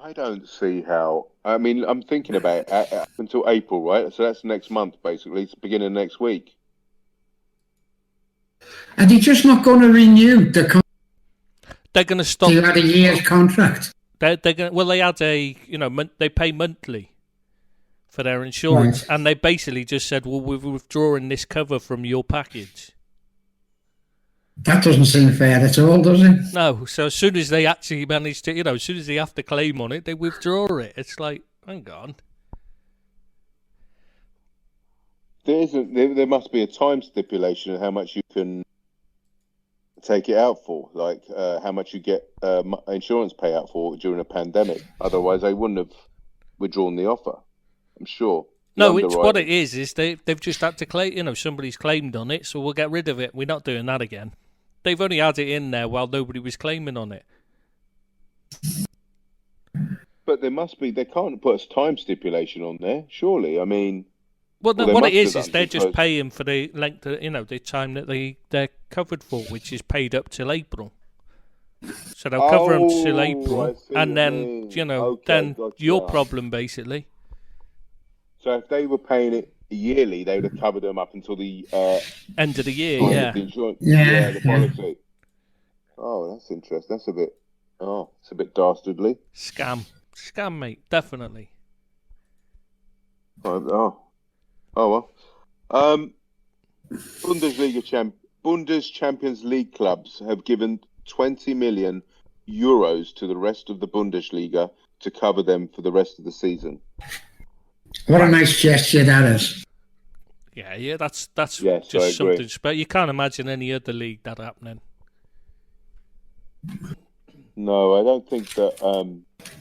I don't see how. I mean, I'm thinking about it up until April, right? So that's next month, basically. It's beginning of next week. Are they just not going to renew the contract? They're going to stop. You had a year's contract. They're going. Well, they had they pay monthly for their insurance, right. And they basically just said, well, we're withdrawing this cover from your package. That doesn't seem fair at all, does it? No. So as soon as they actually manage to, as soon as they have to claim on it, they withdraw it. It's like, hang on. There must be a time stipulation of how much you can take it out for, like how much you get insurance payout for during a pandemic. Otherwise, they wouldn't have withdrawn the offer. I'm sure. No, it's what it is they've just had to claim. Somebody's claimed on it, so we'll get rid of it. We're not doing that again. They've only had it in there while nobody was claiming on it. But there must be. They can't put a time stipulation on there, surely. I mean. Well, no, what it is they're just paying for the length of, the time that they're covered for, which is paid up till April. So they'll cover them till April, and then, then your problem, basically. So if they were paying it yearly, they would have covered them up until the end of the year, yeah. The policy. Oh, that's interesting. That's it's a bit dastardly. Scam, mate, definitely. Well. Bundes Champions League clubs have given 20 million euros to the rest of the Bundesliga to cover them for the rest of the season. What a nice gesture that is. Yeah, that's just something special. You can't imagine any other league that happening. No, I don't think that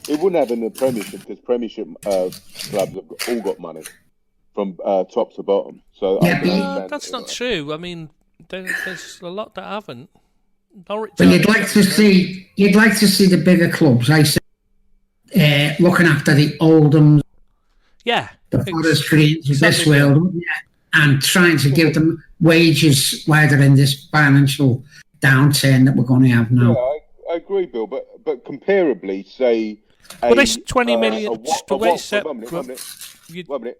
it wouldn't happen in the Premiership, because Premiership clubs have all got money from top to bottom. So that's not true. I mean, there's a lot that haven't. Norwich, but you'd like to see the bigger clubs. I say looking after the Oldhams, Yeah. the Forest Greens of this Exactly. world, and trying to give them wages while they're in this financial downturn that we're going to have now. Yeah, I agree, Bill. But comparably, say, Well, there's 20 million.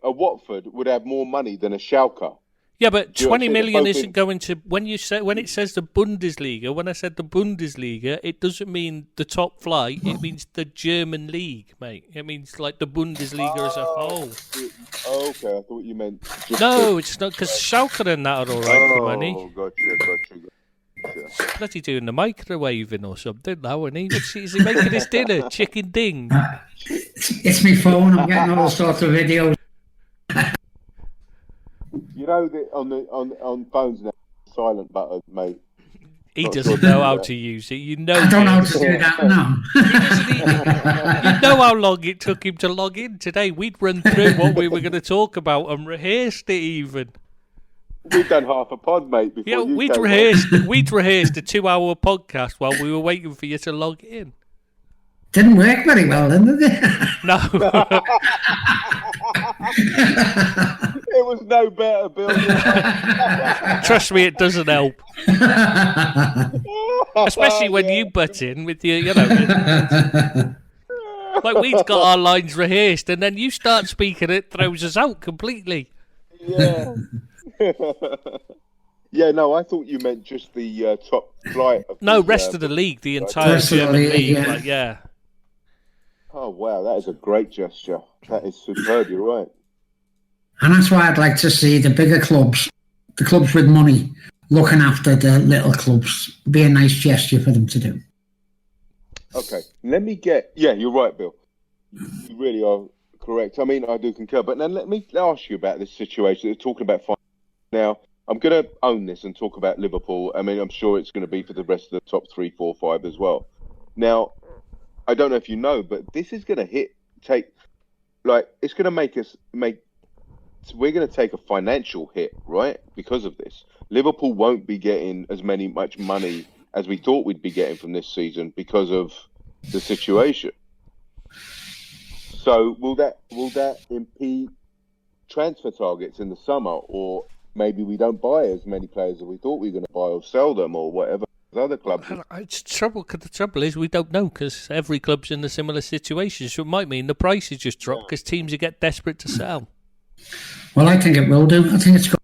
A Watford would have more money than a Schalke. Yeah, but Do you know what I'm 20 saying? million Both isn't going to when it says the Bundesliga. When I said the Bundesliga, it doesn't mean the top flight. It means the German league, mate. It means like the Bundesliga as a whole. Okay, I thought you meant. No, it's not, because Schalke and that are all right for money. Oh, gotcha. Bloody doing the microwaving or something now, isn't he? Is he making his dinner? Chicken ding. It's my phone. I'm getting all sorts of videos. You know that on phones now, silent button, mate. He doesn't know how to use it. You know. I don't know how to do that now. You know how long it took him to log in today. We'd run through what we were going to talk about and rehearsed it even. We've done half a pod, mate. Before Yeah, we'd rehearsed a 2-hour podcast while we were waiting for you to log in. Didn't work very well, did it? No. It was no better, Bill. Trust me, it doesn't help. Especially when you butt in with your, like we've got our lines rehearsed, and then you start speaking, it throws us out completely. Yeah. Yeah, no, I thought you meant just the top flight. Rest of the league, the entire German league. Yeah. Oh, wow, that is a great gesture. That is superb, you're right. And that's why I'd like to see the bigger clubs, the clubs with money, looking after the little clubs. Be a nice gesture for them to do. Okay, yeah, you're right, Bill. You really are correct. I mean, I do concur. But then let me ask you about this situation. They're talking about finance. Now, I'm going to own this and talk about Liverpool. I mean, I'm sure it's going to be for the rest of the top 3, 4, 5 as well. Now, I don't know if you know, but this is going to it's going to we're going to take a financial hit, right? Because of this. Liverpool won't be getting as much money as we thought we'd be getting from this season because of the situation. So will that impede transfer targets in the summer, or maybe we don't buy as many players as we thought we were going to buy, or sell them, or whatever other clubs? The trouble is we don't know, because every club's in a similar situation. So it might mean the prices just drop because teams get desperate to sell. Well, I think it will do. I think it's got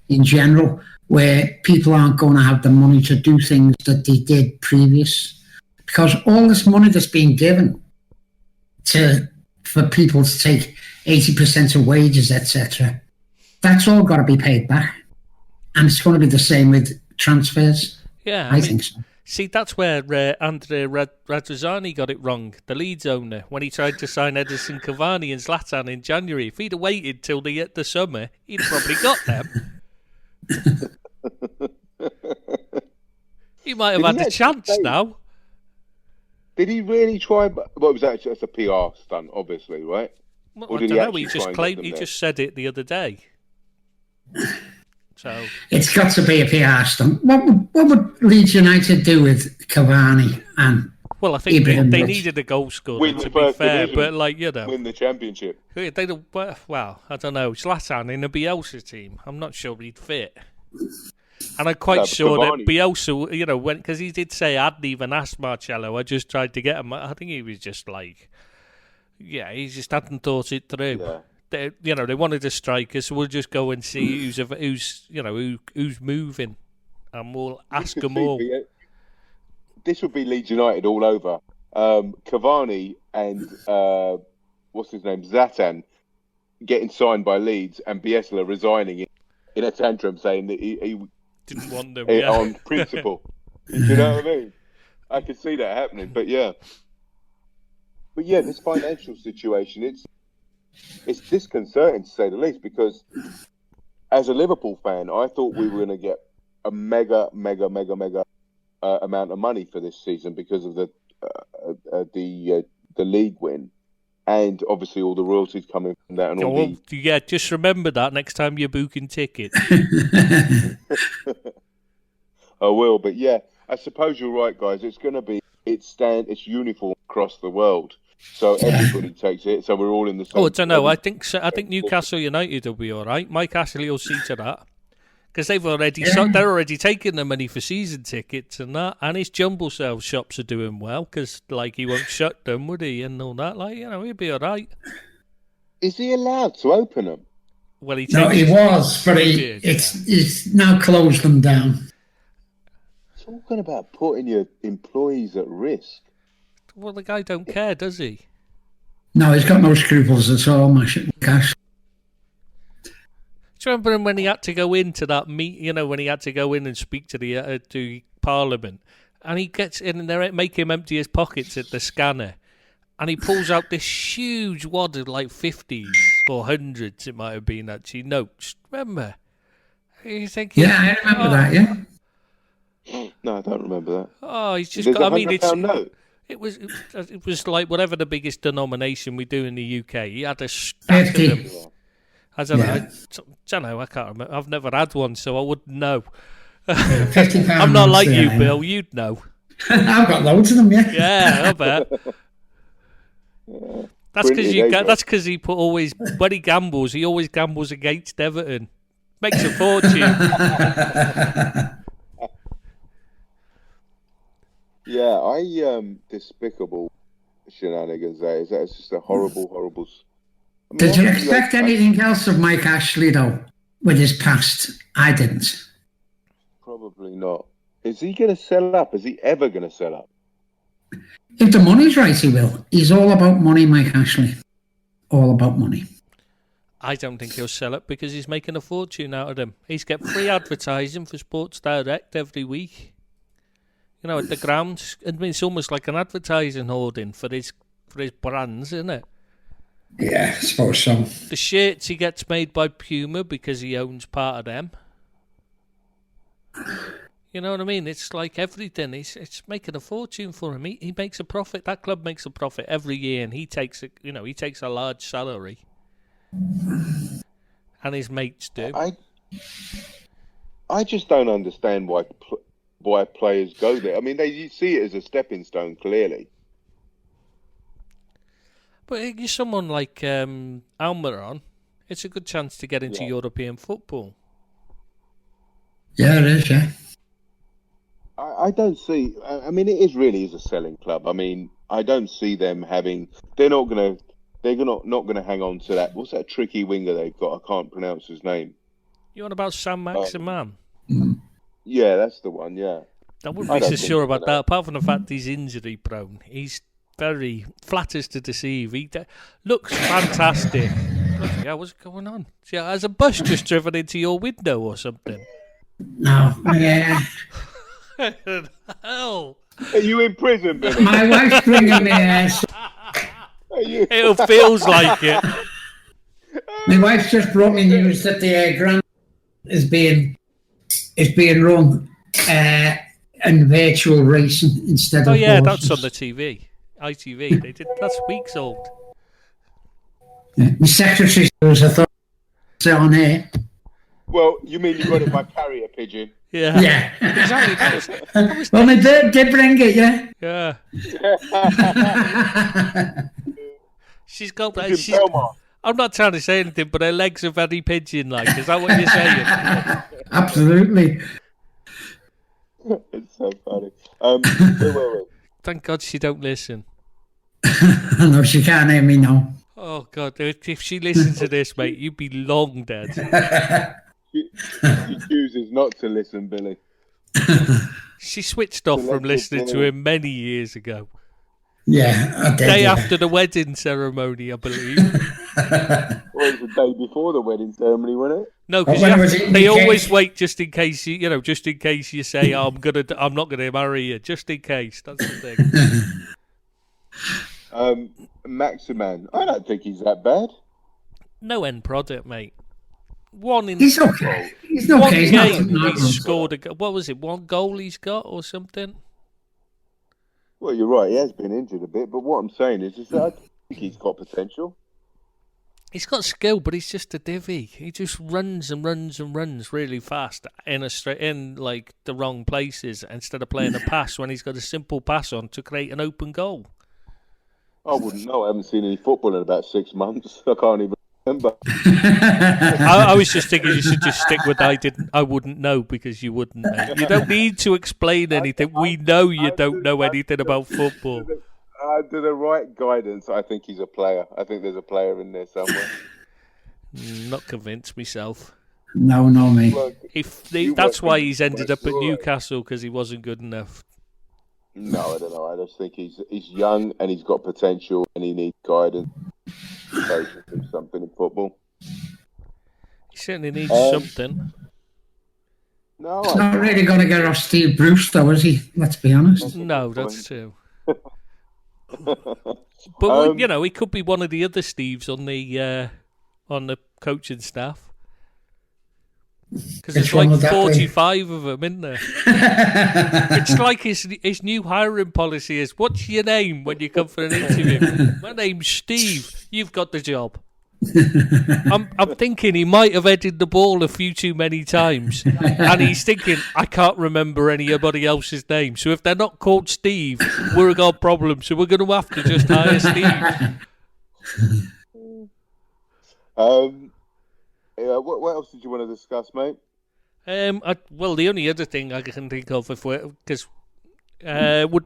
in general, where people aren't going to have the money to do things that they did previous, because all this money that's being given for people to take 80% of wages, etc., that's all got to be paid back. And it's going to be the same with transfers. Yeah, I think so. See, that's where Andrea Radrizzani got it wrong, the Leeds owner, when he tried to sign Edinson Cavani and Zlatan in January. If he'd have waited till the summer, he'd have probably got them. He might have had a chance now. Did he really try? Well, it was actually just a PR stunt, obviously, right? Well, I don't know. He just claimed. He just said it the other day. So it's got to be a PR stunt. What would Leeds United do with Cavani and? Well, I think they needed a goal scorer, to be fair, but win the championship. They don't. Well, I don't know. Zlatan in a Bielsa team, I'm not sure he'd fit. And I'm quite sure that Bielsa, because he did say I hadn't even asked Marcelo, I just tried to get him. I think he was just he just hadn't thought it through. Yeah. They wanted a striker, so we'll just go and see who's moving, and we'll ask them all. This would be Leeds United all over. Cavani and what's his name, Zlatan, getting signed by Leeds, and Bielsa resigning in a tantrum, saying that he didn't want them on principle. You know what I mean? I could see that happening, but yeah, this financial situation, it's disconcerting to say the least, because as a Liverpool fan, I thought we were going to get a mega amount of money for this season because of the league win, and obviously all the royalties coming from that. And just remember that next time you're booking tickets. I will, but yeah, I suppose you're right, guys. It's going to be it's uniform across the world. So everybody takes it. So we're all in the same. Oh, I don't know. I think Newcastle United will be all right. Mike Ashley will see to that because they're already taking the money for season tickets and that, and his jumble sales shops are doing well because he won't shut them, would he? And all that, he'll be all right. Is he allowed to open them? Well, he was, but he's now closed them down. Talking about putting your employees at risk. Well, the guy don't care, does he? No, he's got no scruples at all, Cash. Do you remember him when he had to go into that when he had to go in and speak to the to Parliament, and he gets in and they make him empty his pockets at the scanner, and he pulls out this huge wad of 50s or 100s, it might have been actually, notes. Remember? You thinking? Yeah, I remember that. Yeah. No, I don't remember that. Oh, he's just There's got. £100 note. It was like whatever the biggest denomination we do in the UK. He had a stack 50. of them. I don't know. I can't remember. I've never had one, so I wouldn't know. £50. I'm not like you, Bill. You'd know. I've got loads of them. Yeah. Yeah, I bet. That's because he always when he gambles, he always gambles against Everton. Makes a fortune. Yeah, despicable shenanigans there. It's just a horrible. Did you expect anything else of Mike Ashley, though, with his past? I didn't. Probably not. Is he going to sell up? Is he ever going to sell up? If the money's right, he will. He's all about money, Mike Ashley. All about money. I don't think he'll sell it because he's making a fortune out of them. He's got free advertising for Sports Direct every week. At the ground. I mean, it's almost like an advertising hoarding for his brands, isn't it? Yeah, I suppose so. The shirts he gets made by Puma because he owns part of them. You know what I mean? It's like everything. It's making a fortune for him. He makes a profit. That club makes a profit every year, and he takes a large salary, and his mates do. I just don't understand why players go there. I mean, you see it as a stepping stone, clearly. But you're someone like Almiron, it's a good chance to get into European football. Yeah, it is, yeah. I don't see... I mean, it really is a selling club. I mean, I don't see them having... They're not going to hang on to that. What's that tricky winger they've got? I can't pronounce his name. You on about Sam Maximan? Yeah, that's the one, yeah. I wouldn't be so sure about that, apart from the fact he's injury prone. He's very flatters to deceive. He looks fantastic. Yeah, what's going on? Yeah, has a bus just driven into your window or something? No, yeah. Hell. Are you in prison, Billy? My wife's bringing me It feels like it. My wife's just brought me news that the Grand is being run in virtual racing instead of Oh yeah, horses. that's on the TV. ITV. They did. That's weeks old. Yeah. My secretary says I thought it was on air. Well, you mean you got it by carrier pigeon? Yeah. Yeah. Exactly. Well, they did bring it, yeah. Yeah. She's got that. I'm not trying to say anything, but her legs are very pigeon-like. Is that what you're saying? Absolutely. It's so funny. Wait. Thank God she don't listen. No, she can't hear me now. Oh God! If she listens to this, mate, you'd be long dead. She chooses not to listen, Billy. She switched off from listening to him many years ago. Yeah, I did. Day after the wedding ceremony, I believe. Or it was the day before the wedding ceremony, wasn't it? No, because they always wait just in case just in case you say, oh, I'm not gonna marry you, just in case. That's the thing. Maximan, I don't think he's that bad. No end product, mate. He's okay. He's okay. One He's game not he scored what was it? One goal he's got or something? Well, you're right. He has been injured a bit, but what I'm saying is that I think he's got potential. He's got skill, but he's just a divvy. He just runs and runs and runs really fast in like the wrong places instead of playing a pass when he's got a simple pass on to create an open goal. I wouldn't know. I haven't seen any football in about 6 months. I can't even remember. I was just thinking you should just stick with I wouldn't know because you wouldn't know. You don't need to explain anything. We know you don't know anything about football. Under the right guidance, I think he's a player. I think there's a player in there somewhere. Not convinced myself. No, me. Look, That's why he's ended up at Newcastle, because he wasn't good enough. No, I don't know. I just think he's young and he's got potential and he needs guidance. So he can do something in football. He certainly needs something. No, He's not really going to get off Steve Bruce, though, is he? Let's be honest. No, that's true. But he could be one of the other Steves on the coaching staff. Because there's like 45 of them, isn't there? It's like his new hiring policy is, what's your name when you come for an interview? My name's Steve. You've got the job. I'm thinking he might have headed the ball a few too many times, and he's thinking, I can't remember anybody else's name, so if they're not called Steve, we're got a problem, so we're going to have to just hire Steve. What else did you want to discuss, mate? Well, the only other thing I can think of would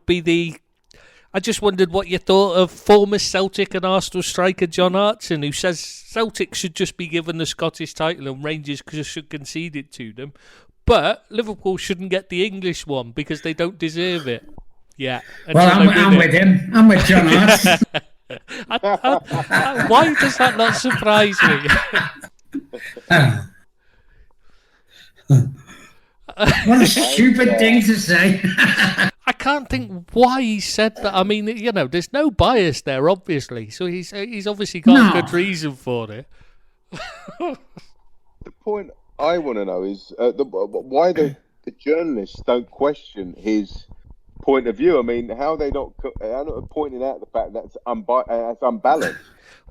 be I just wondered what you thought of former Celtic and Arsenal striker John Hartson, who says Celtic should just be given the Scottish title and Rangers should concede it to them, but Liverpool shouldn't get the English one because they don't deserve it. Yeah. Well, I'm with him. I'm with John Hartson. Why does that not surprise me? What a stupid thing to say. I can't think why he said that. I mean, there's no bias there, obviously. So he's obviously got a good reason for it. The point I want to know is why the journalists don't question his point of view. I mean, how they not pointing out the fact that's unbalanced.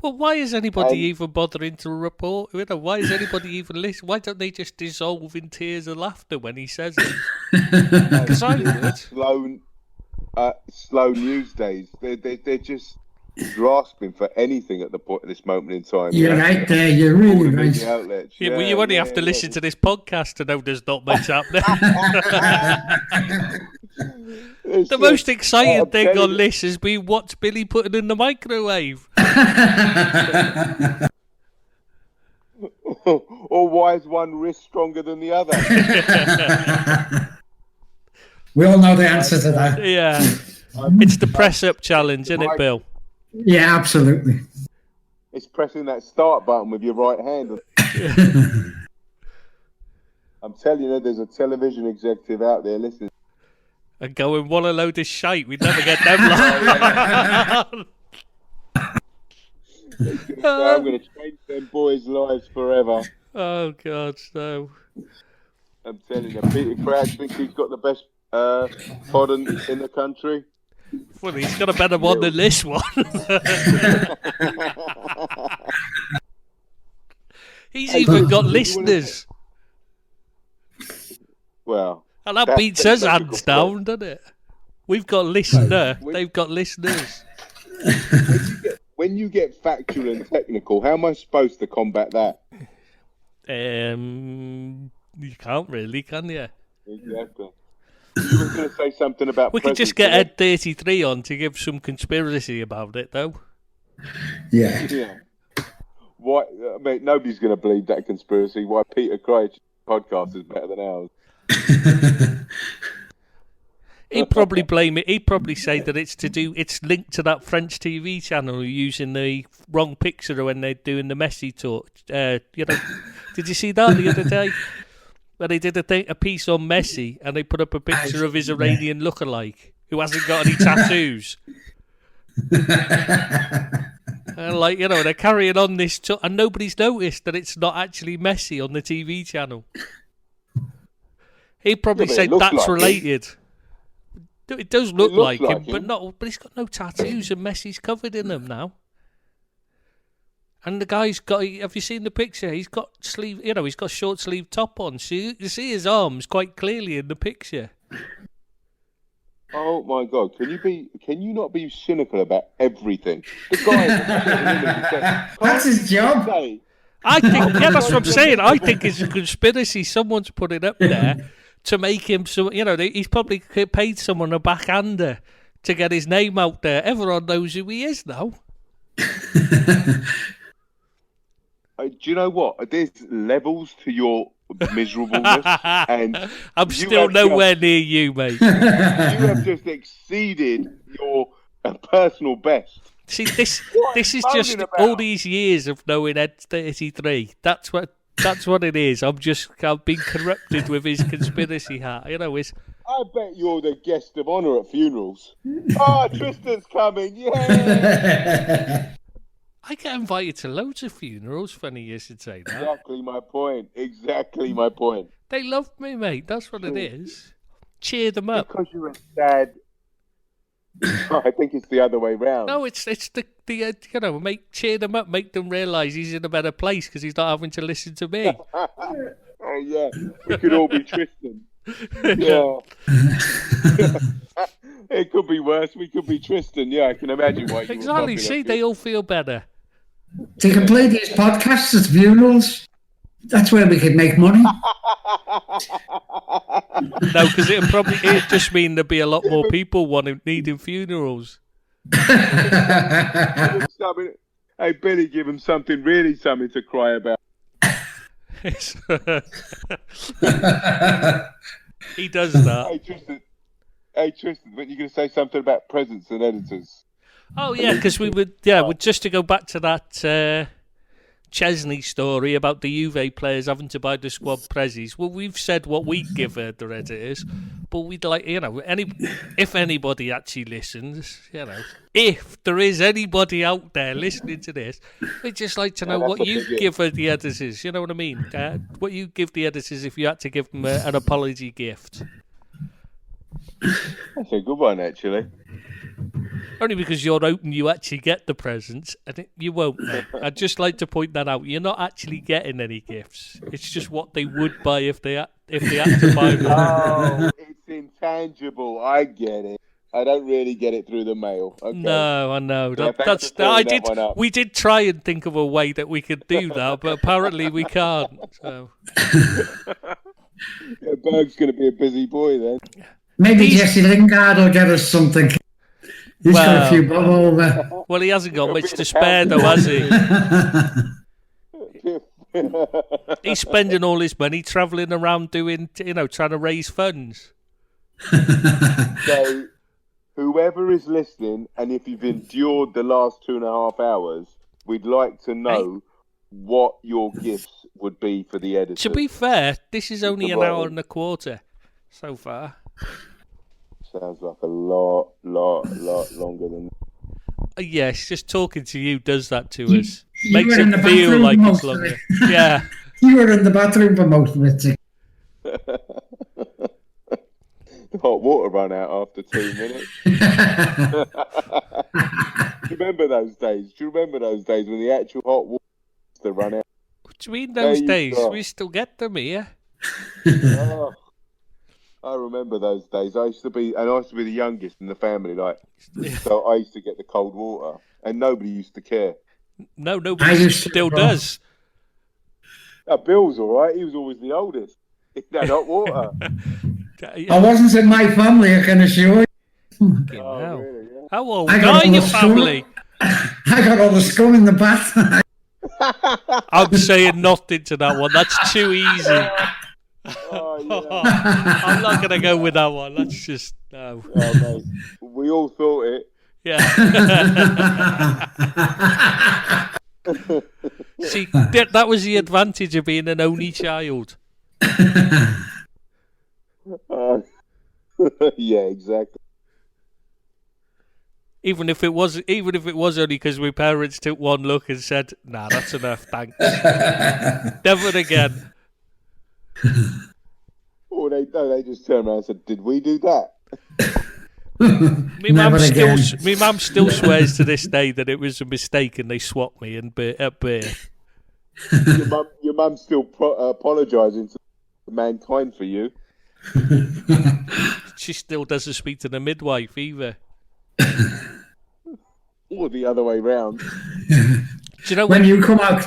Well, why is anybody even bothering to report? Why is anybody even listening? Why don't they just dissolve in tears of laughter when he says it? Because I would. Slow news days. They're just grasping for anything at this moment in time. You're right there. You're really right. Outlets. Yeah, well, you only have to listen to this podcast to know there's not much happening. The most exciting thing on this has been what's Billy putting in the microwave. Or why is one wrist stronger than the other? We all know the answer to that. Yeah. It's the press-up challenge, isn't it, Bill? Yeah, absolutely. It's pressing that start button with your right hand. I'm telling you, there's a television executive out there listening. And going, what a load of shite. We'd never get them live. I'm going to change them boys' lives forever. Oh, God, no. I'm telling you, Peter Crouch thinks he's got the best pod in the country. Well, he's got a better one than this one. He's even got listeners. Well, and that beats us hands down, doesn't it? We've got listener. They've got listeners. When you get factual and technical, how am I supposed to combat that? You can't really, can you? Exactly. You were going to say something about. We could just get Ed 33 on to give some conspiracy about it, though. Yeah. Why? Mate, nobody's going to believe that conspiracy. Why Peter Crouch's podcast is better than ours? He'd probably blame it. He'd probably say that it's linked to that French TV channel using the wrong picture when they're doing the Messi talk. Did you see that the other day? Where they did a piece on Messi and they put up a picture of his Iranian lookalike who hasn't got any tattoos. And they're carrying on this, and nobody's noticed that it's not actually Messi on the TV channel. He'd probably say that's like related. It does look like him, but he's got no tattoos, and Messi's covered in them now. And the guy's got, have you seen the picture? He's got he's got short sleeve top on. So you see his arms quite clearly in the picture. Oh my God! Can you not be cynical about everything? The guy, That's his job. I think, that's what I'm saying. I think it's a conspiracy. Someone's put it up there to make him he's probably paid someone a backhander to get his name out there. Everyone knows who he is now. Do you know what? There's levels to your miserableness, and I'm still nowhere near you, mate. You have just exceeded your personal best. See, this is just all these years of knowing Ed 33. That's what it is. I've been corrupted with his conspiracy hat. I bet you're the guest of honour at funerals. Oh, Tristan's coming! Yeah. I get invited to loads of funerals. Funny you should say that. Exactly my point. They love me, mate. That's what it is. Cheer them up. Because you're a sad. I think it's the other way round. No, it's the cheer them up, make them realise he's in a better place because he's not having to listen to me. Oh yeah, we could all be Tristan. Yeah. It could be worse. We could be Tristan. Yeah, I can imagine why. Exactly. See, they all feel better. They can play these podcasts at funerals. That's where we could make money. No, because it'd just mean there'd be a lot more people needing funerals. Hey, Billy, give him something to cry about. He does that. Hey, Tristan, but you're going to say something about presents and editors. Oh, yeah, because just to go back to that Chesney story about the Juve players having to buy the squad prezzies. Well, we've said what we'd give the editors, but we'd like, if anybody actually listens, if there is anybody out there listening to this, we'd just like to know what you give the editors. You know what I mean? What you give the editors if you had to give them an apology gift. That's a good one, actually. Only because you're hoping you actually get the presents, and you won't. I'd just like to point that out. You're not actually getting any gifts. It's just what they would buy if they had to buy them. Oh, it's intangible. I get it. I don't really get it through the mail. Okay. No, I know. We did try and think of a way that we could do that, but apparently we can't. So. Berg's going to be a busy boy then. Maybe Jesse Lingard will get us something. He's got a few bob over. Well, he hasn't got much to spare, though, has he? He's spending all his money travelling around trying to raise funds. So, whoever is listening, and if you've endured the last 2.5 hours, we'd like to know what your gifts would be for the editor. To be fair, this is only an hour and a quarter so far. Sounds like a lot longer than. Yes, just talking to you does that to us. Makes it feel like it's longer. Yeah. You were in the bathroom for most of it. The hot water ran out after 2 minutes. Do you remember those days? when the actual hot water ran out? What do you mean those days? We still get them here. Oh. I remember those days. I used to be the youngest in the family, so I used to get the cold water, and nobody used to care. No, nobody still does. Bill's all right. He was always the oldest. He had hot water. I wasn't in my family, I can assure you. Really, yeah. How old are your family? I got all the scum in the bath. I'm saying nothing to that one. That's too easy. Oh, yeah. I'm not going to go with that one. That's just no. Oh, mate. We all thought it. Yeah. See, that was the advantage of being an only child. Yeah, exactly. Even if it was only because my parents took one look and said, "Nah, that's enough, thanks." Never again. Or they just turned around and said, "Did we do that?" My Never again. mum still swears to this day that it was a mistake and they swapped me at birth. Your mum's still apologising to mankind for you. She still doesn't speak to the midwife either. Or the other way round. Do you know when you come out,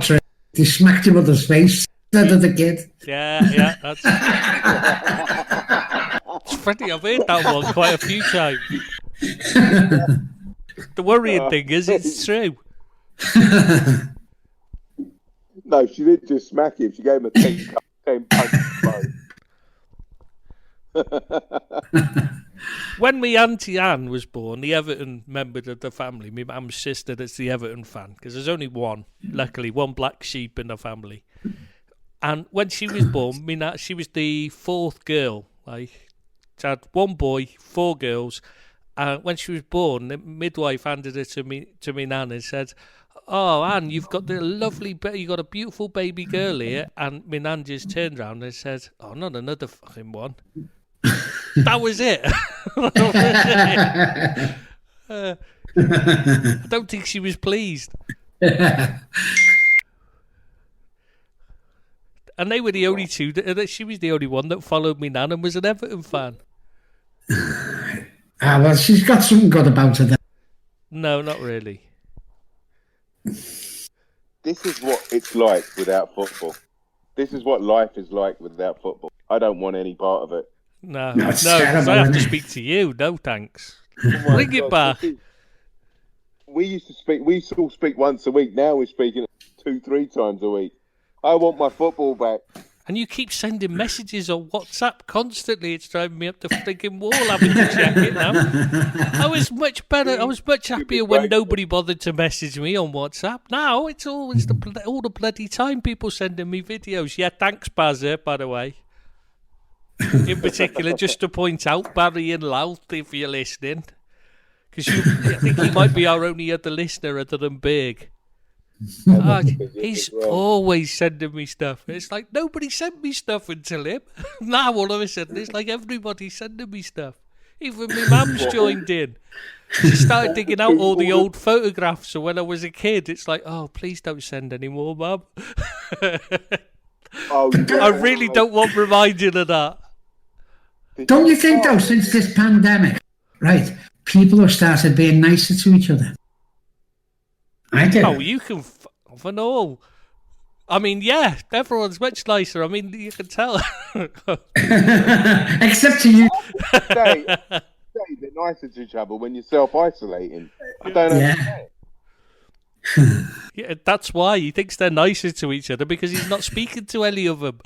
Trey, they smacked your mother's face instead of the kid. Yeah, that's it's funny. I've heard that one quite a few times. The worrying thing is, it's true. No, she didn't just smack him. She gave him a 10 punch. When my Auntie Anne was born, the Everton member of the family, my mum's sister that's the Everton fan, because there's only one, luckily, one black sheep in the family. And when she was born, she was the fourth girl. Like, she had one boy, 4 girls. When she was born, the midwife handed her to me nan and said, "Oh, Anne, you've got you got a beautiful baby girl here." And my nan just turned around and said, "Oh, not another fucking one." That was it. I don't think she was pleased. And they were the only two. She was the only one that followed me nan and was an Everton fan. Well, she's got something good about her then. No, not really. This is what it's like without football. This is what life is like without football. I don't want any part of it. No, it's because terrible, I have to isn't it? speak to you. No, thanks. Oh Bring it back. We used to speak. We still speak once a week. Now we're speaking 2-3 times a week. I want my football back. And you keep sending messages on WhatsApp constantly. It's driving me up the freaking wall having to check it now. I was much better. I was much happier when nobody bothered to message me on WhatsApp. Now it's always all the bloody time people sending me videos. Yeah, thanks, Bazzer, by the way. In particular, just to point out Barry and Louth, if you're listening. Because I think he might be our only other listener other than Big. He's always sending me stuff. It's like nobody sent me stuff until him. Now all of a sudden it's like everybody's sending me stuff. Even my mum's joined in. She started digging out all the old photographs of when I was a kid. It's like, oh, please don't send any more, Mum. I really don't want reminding of that. Don't you think, though, since this pandemic, right, people have started being nicer to each other? I do. Oh, you can for all. I mean, yeah, everyone's much nicer. I mean, you can tell. Except to you. Say they're nicer to each other when you're self-isolating. I don't understand. Yeah, that's why he thinks they're nicer to each other, because he's not speaking to any of them.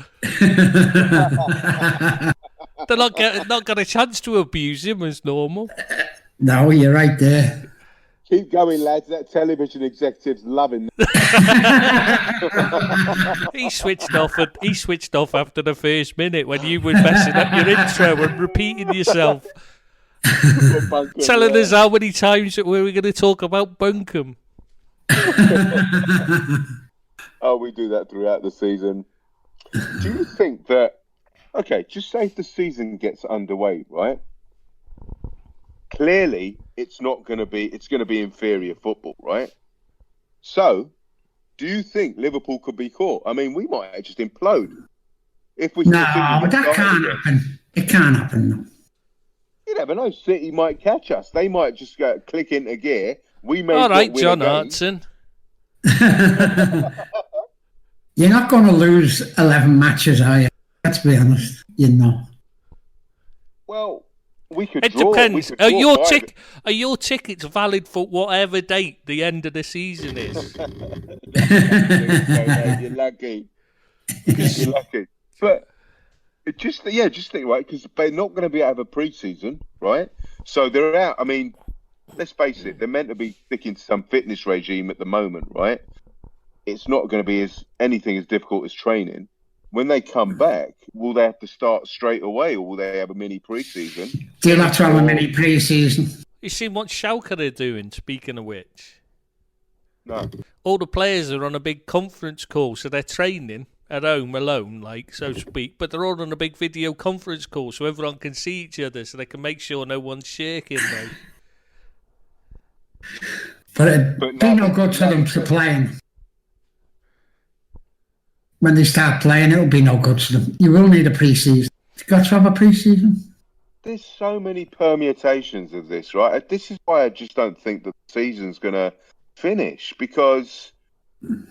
They're not got a chance to abuse him as normal. No, you're right there. Keep going, lads. That television executive's loving that. He switched off after the first minute when you were messing up your intro and repeating yourself. Telling us how many times that we were going to talk about Bunkum. Oh, we do that throughout the season. Do you think that, okay, just say if the season gets underway, right? Clearly, it's going to be inferior football, right? So, do you think Liverpool could be caught? I mean, we might just implode. No, that can't happen. It can't happen, no. You never know. City might catch us. They might just go click into gear. We may. All right, John Hartson. You're not going to lose 11 matches, are you? Let's be honest. You know. Well, we could. It draw. depends. Are your tickets valid for whatever date the end of the season is? You're lucky. You're lucky. But just think, right? Because they're not going to be out of a pre-season, right? So they're out. I mean, let's face it. They're meant to be sticking to some fitness regime at the moment, right? It's not going to be anything as difficult as training. When they come back, will they have to start straight away, or will they have a mini pre-season? They'll have to have a mini pre-season. You seen what Schalke are doing, speaking of which? No. All the players are on a big conference call, so they're training, at home alone, like, so to speak, but they're all on a big video conference call so everyone can see each other so they can make sure no one's shaking, though. But it'd be no good for them to playing. When they start playing, it'll be no good to them. You will need a pre-season. You've got to have a pre-season. There's so many permutations of this, right? This is why I just don't think that the season's going to finish, because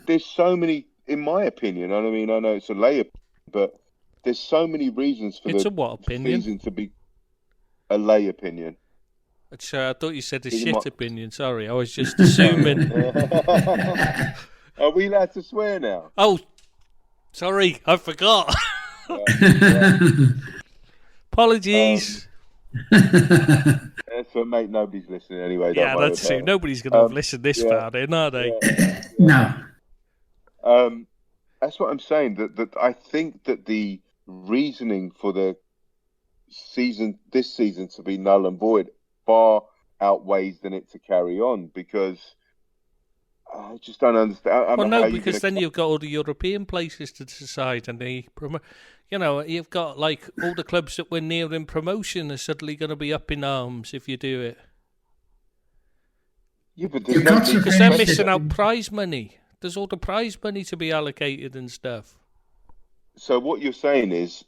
there's so many, in my opinion, and I mean, I know it's a lay opinion, but there's so many reasons for the season to be a lay opinion. I thought you said a shit opinion. Sorry, I was just assuming. Are we allowed to swear now? Oh, sorry, I forgot. Apologies. That's what, mate. Nobody's listening anyway. Yeah, that's true. Nobody's going to have listened this far, then, are they? No. That's what I'm saying. That I think that the reasoning for this season to be null and void far outweighs than it to carry on, because I just don't understand. Because then you've got all the European places to decide, and you've got like all the clubs that were nearing promotion are suddenly going to be up in arms if you do it. Yeah, but because they're missing out prize money. There's all the prize money to be allocated and stuff. So what you're saying is,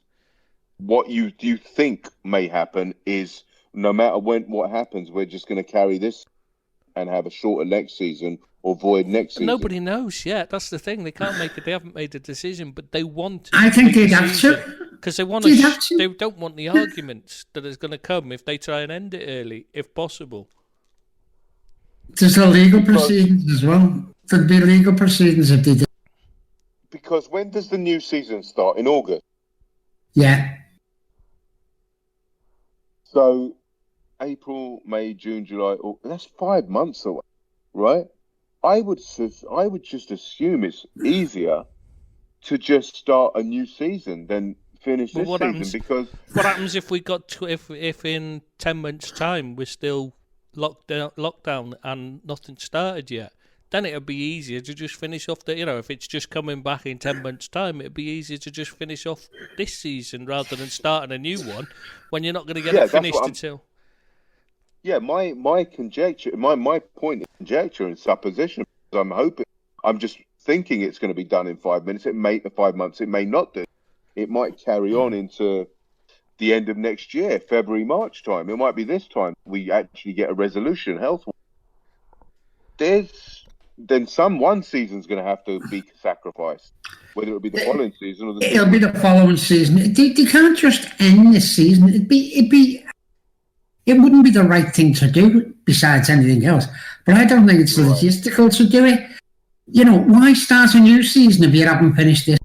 what you think may happen is, no matter what happens, we're just going to carry this and have a shorter next season or void next season. Nobody knows yet. That's the thing. They can't make it. They haven't made a decision, but they want to. I think they'd have to. Because they want to. They don't want the arguments that is going to come if they try and end it early, if possible. There's the legal proceedings as well. There'd be legal proceedings if they did. Because when does the new season start? In August? Yeah. So, April, May, June, July, that's 5 months away, right? I would just assume it's easier to just start a new season than finish this season, because what happens if we got if in 10 months' time we're still lockdown and nothing started yet? Then it'd be easier to just finish off if it's just coming back in 10 months' time, it'd be easier to just finish off this season rather than starting a new one when you're not going to get it finished until. Yeah, my conjecture, my point is conjecture and supposition. I'm just thinking it's going to be done in 5 minutes. 5 months. It may not do. It might carry on into the end of next year, February, March time. It might be this time we actually get a resolution health-wise. Then one season's going to have to be sacrificed, whether it'll be the following season or it'll be the following season. They can't just end this season. It wouldn't be the right thing to do besides anything else. But I don't think it's logistical to do it. Why start a new season if you haven't finished this?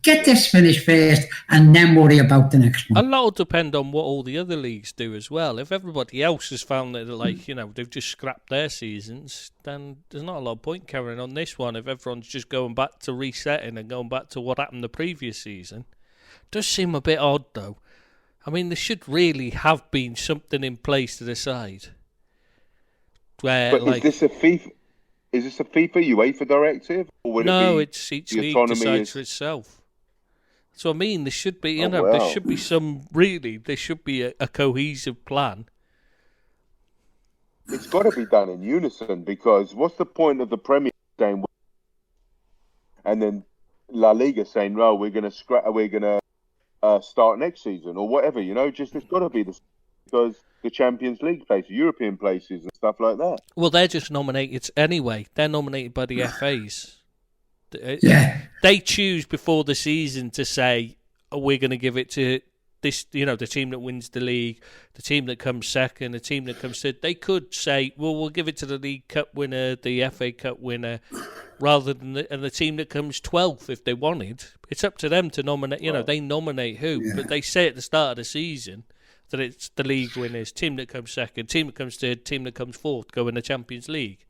Get this finished first and then worry about the next one. A lot will depend on what all the other leagues do as well. If everybody else has found that, they've just scrapped their seasons, then there's not a lot of point carrying on this one if everyone's just going back to resetting and going back to what happened the previous season. It does seem a bit odd, though. I mean, there should really have been something in place to decide. Is this a FIFA UEFA directive? Or would it's each league decides for itself. So I mean, there should be, there should be there should be a cohesive plan. It's got to be done in unison, because what's the point of the Premier saying, and then La Liga saying, "No, we're going to start next season," or whatever. Just it's got to be because the Champions League places, European places, and stuff like that. Well, they're just nominated anyway. They're nominated by the FAs. Yeah. They choose before the season to say, we're going to give it to this, the team that wins the league, the team that comes second, the team that comes third. They could say, well, we'll give it to the League Cup winner, the FA Cup winner, rather than the team that comes 12th if they wanted. It's up to them to nominate, they nominate who, but they say at the start of the season that it's the league winners, team that comes second, team that comes third, team that comes fourth, go in the Champions League.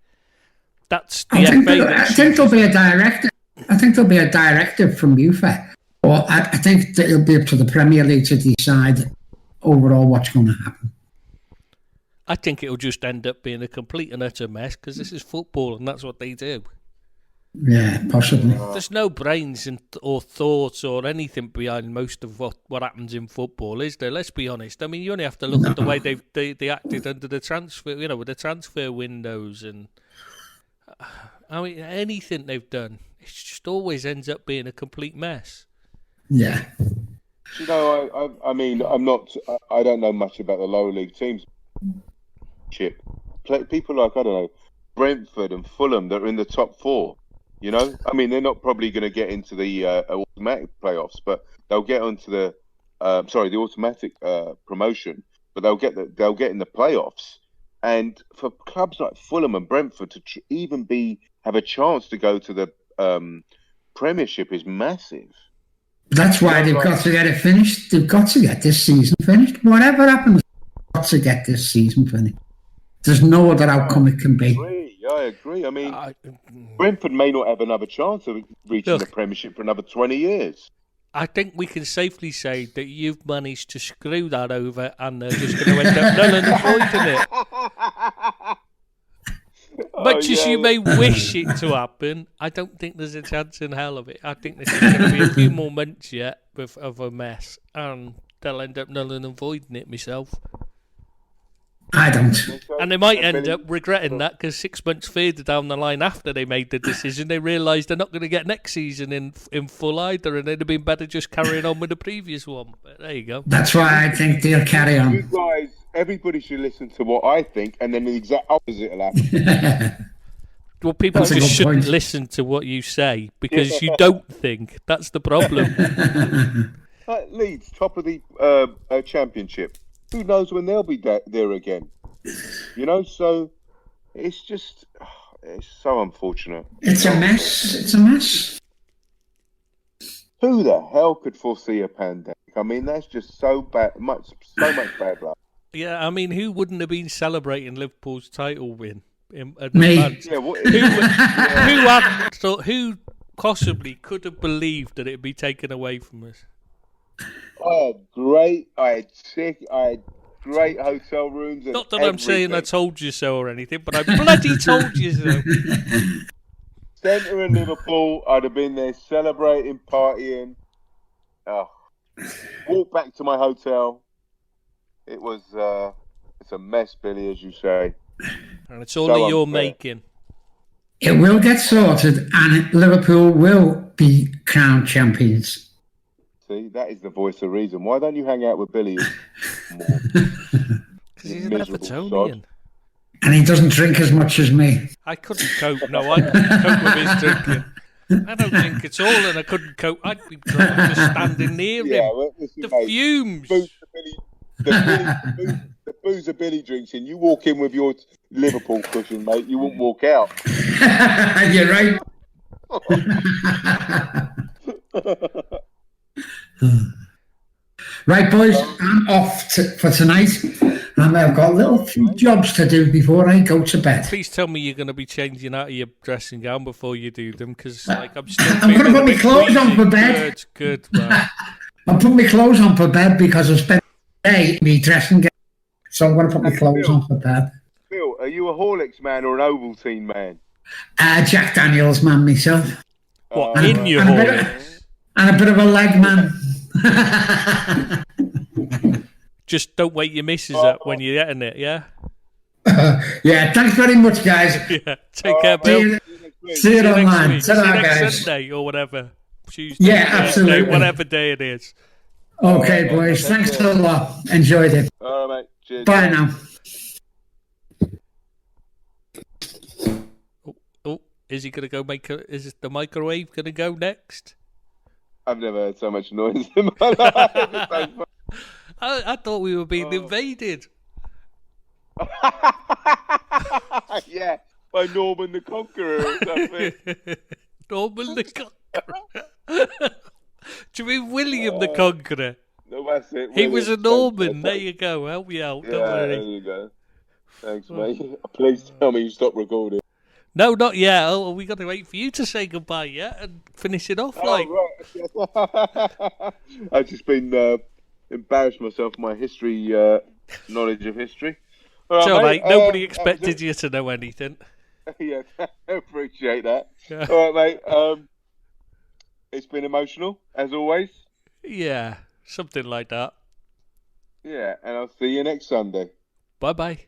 That's the FA. I think there'll be a directive. I think there'll be a directive from UEFA, or I think that it'll be up to the Premier League to decide overall what's going to happen. I think it'll just end up being a complete and utter mess, because this is football and that's what they do. Yeah, possibly. There's no brains or thoughts or anything behind most of what happens in football, is there? Let's be honest. I mean, you only have to look at the way they acted under the transfer, with the transfer windows, and I mean anything they've done, it just always ends up being a complete mess. Yeah. You know, I mean, I don't know much about the lower league teams. People like, I don't know, Brentford and Fulham that are in the top 4. You know, I mean, they're not probably going to get into the automatic playoffs, but they'll get onto the automatic promotion. But they'll get in the playoffs. And for clubs like Fulham and Brentford to even have a chance to go to the Premiership is massive. That's why they've got to get it finished. They've got to get this season finished. Whatever happens, they've got to get this season finished. There's no other outcome it can be. I agree. I mean, Brentford may not have another chance of reaching the Premiership for another 20 years. I think we can safely say that you've managed to screw that over and they're just going to end up null and avoiding it. Much as you may wish it to happen, I don't think there's a chance in hell of it. I think this is going to be a few more months yet of a mess, and they'll end up null and avoiding it myself. I don't. And they might end up regretting that because 6 months further down the line after they made the decision, they realised they're not going to get next season in full either, and it'd have been better just carrying on with the previous one. But there you go. That's why I think they'll carry on. You guys, everybody should listen to what I think, and then the exact opposite will happen. Well, people just shouldn't listen to what you say because you don't think. That's the problem. Leeds, top of the Championship. Who knows when they'll be there again? You know, so it's just, it's so unfortunate. It's a mess. It's a mess. Who the hell could foresee a pandemic? I mean, that's just so bad, so much bad luck. Yeah, I mean, who wouldn't have been celebrating Liverpool's title win? Me. Yeah, who possibly could have believed that it'd be taken away from us? I had great hotel rooms. Not that I'm saying I told you so or anything, but I bloody told you so. Centre in Liverpool, I'd have been there celebrating, partying. Walked back to my hotel. It was it's a mess, Billy, as you say. And it's all that you're making. It will get sorted, and Liverpool will be crowned champions. See, that is the voice of reason. Why don't you hang out with Billy more? Because he's an Evertonian. And he doesn't drink as much as me. I couldn't cope. No, I couldn't cope with his drinking. I don't drink at all, and I couldn't cope. I'd be drunk just standing near him. Well, listen, the mate, fumes. The booze that Billy drinks in, you walk in with your Liverpool cushion, mate, you won't walk out. You're right. Right, boys, I'm off for tonight, and I've got little few jobs to do before I go to bed. Please tell me you're going to be changing out of your dressing gown before you do them, because I'm going to put my clothes on for bed. Good. Well. I'm putting my clothes on for bed because I spent the day in my dressing gown, so I'm going to put my clothes on for bed. Phil, are you a Horlicks man or an Ovaltine man? Jack Daniels man myself. What, in your Horlicks? And a bit of a leg man. Just don't wake your missus up when you're getting it, yeah? Yeah, thanks very much, guys. Yeah, take care, Bill. See you online. See you next Sunday or whatever. Tuesday, yeah, absolutely. Thursday, whatever day it is. Okay, boys. Thanks a lot. Enjoyed it. All right, mate. Cheers. Bye now. Oh, is he going to go is the microwave going to go next? I've never heard so much noise in my life. I thought we were being invaded. Yeah, by Norman the Conqueror or something. Norman the Conqueror. Do you mean William the Conqueror? No, that's it. He was a Norman. There you go. Help me out. Don't worry. There you go. Thanks, mate. Please tell me you stopped recording. No, not yet. Oh, we got to wait for you to say goodbye, yeah, and finish it off. Right. I've just been embarrassed myself my history knowledge of history. All right, mate. Nobody expected you to know anything. Yeah, appreciate that. Yeah. All right, mate. It's been emotional as always. Yeah, something like that. Yeah, and I'll see you next Sunday. Bye bye.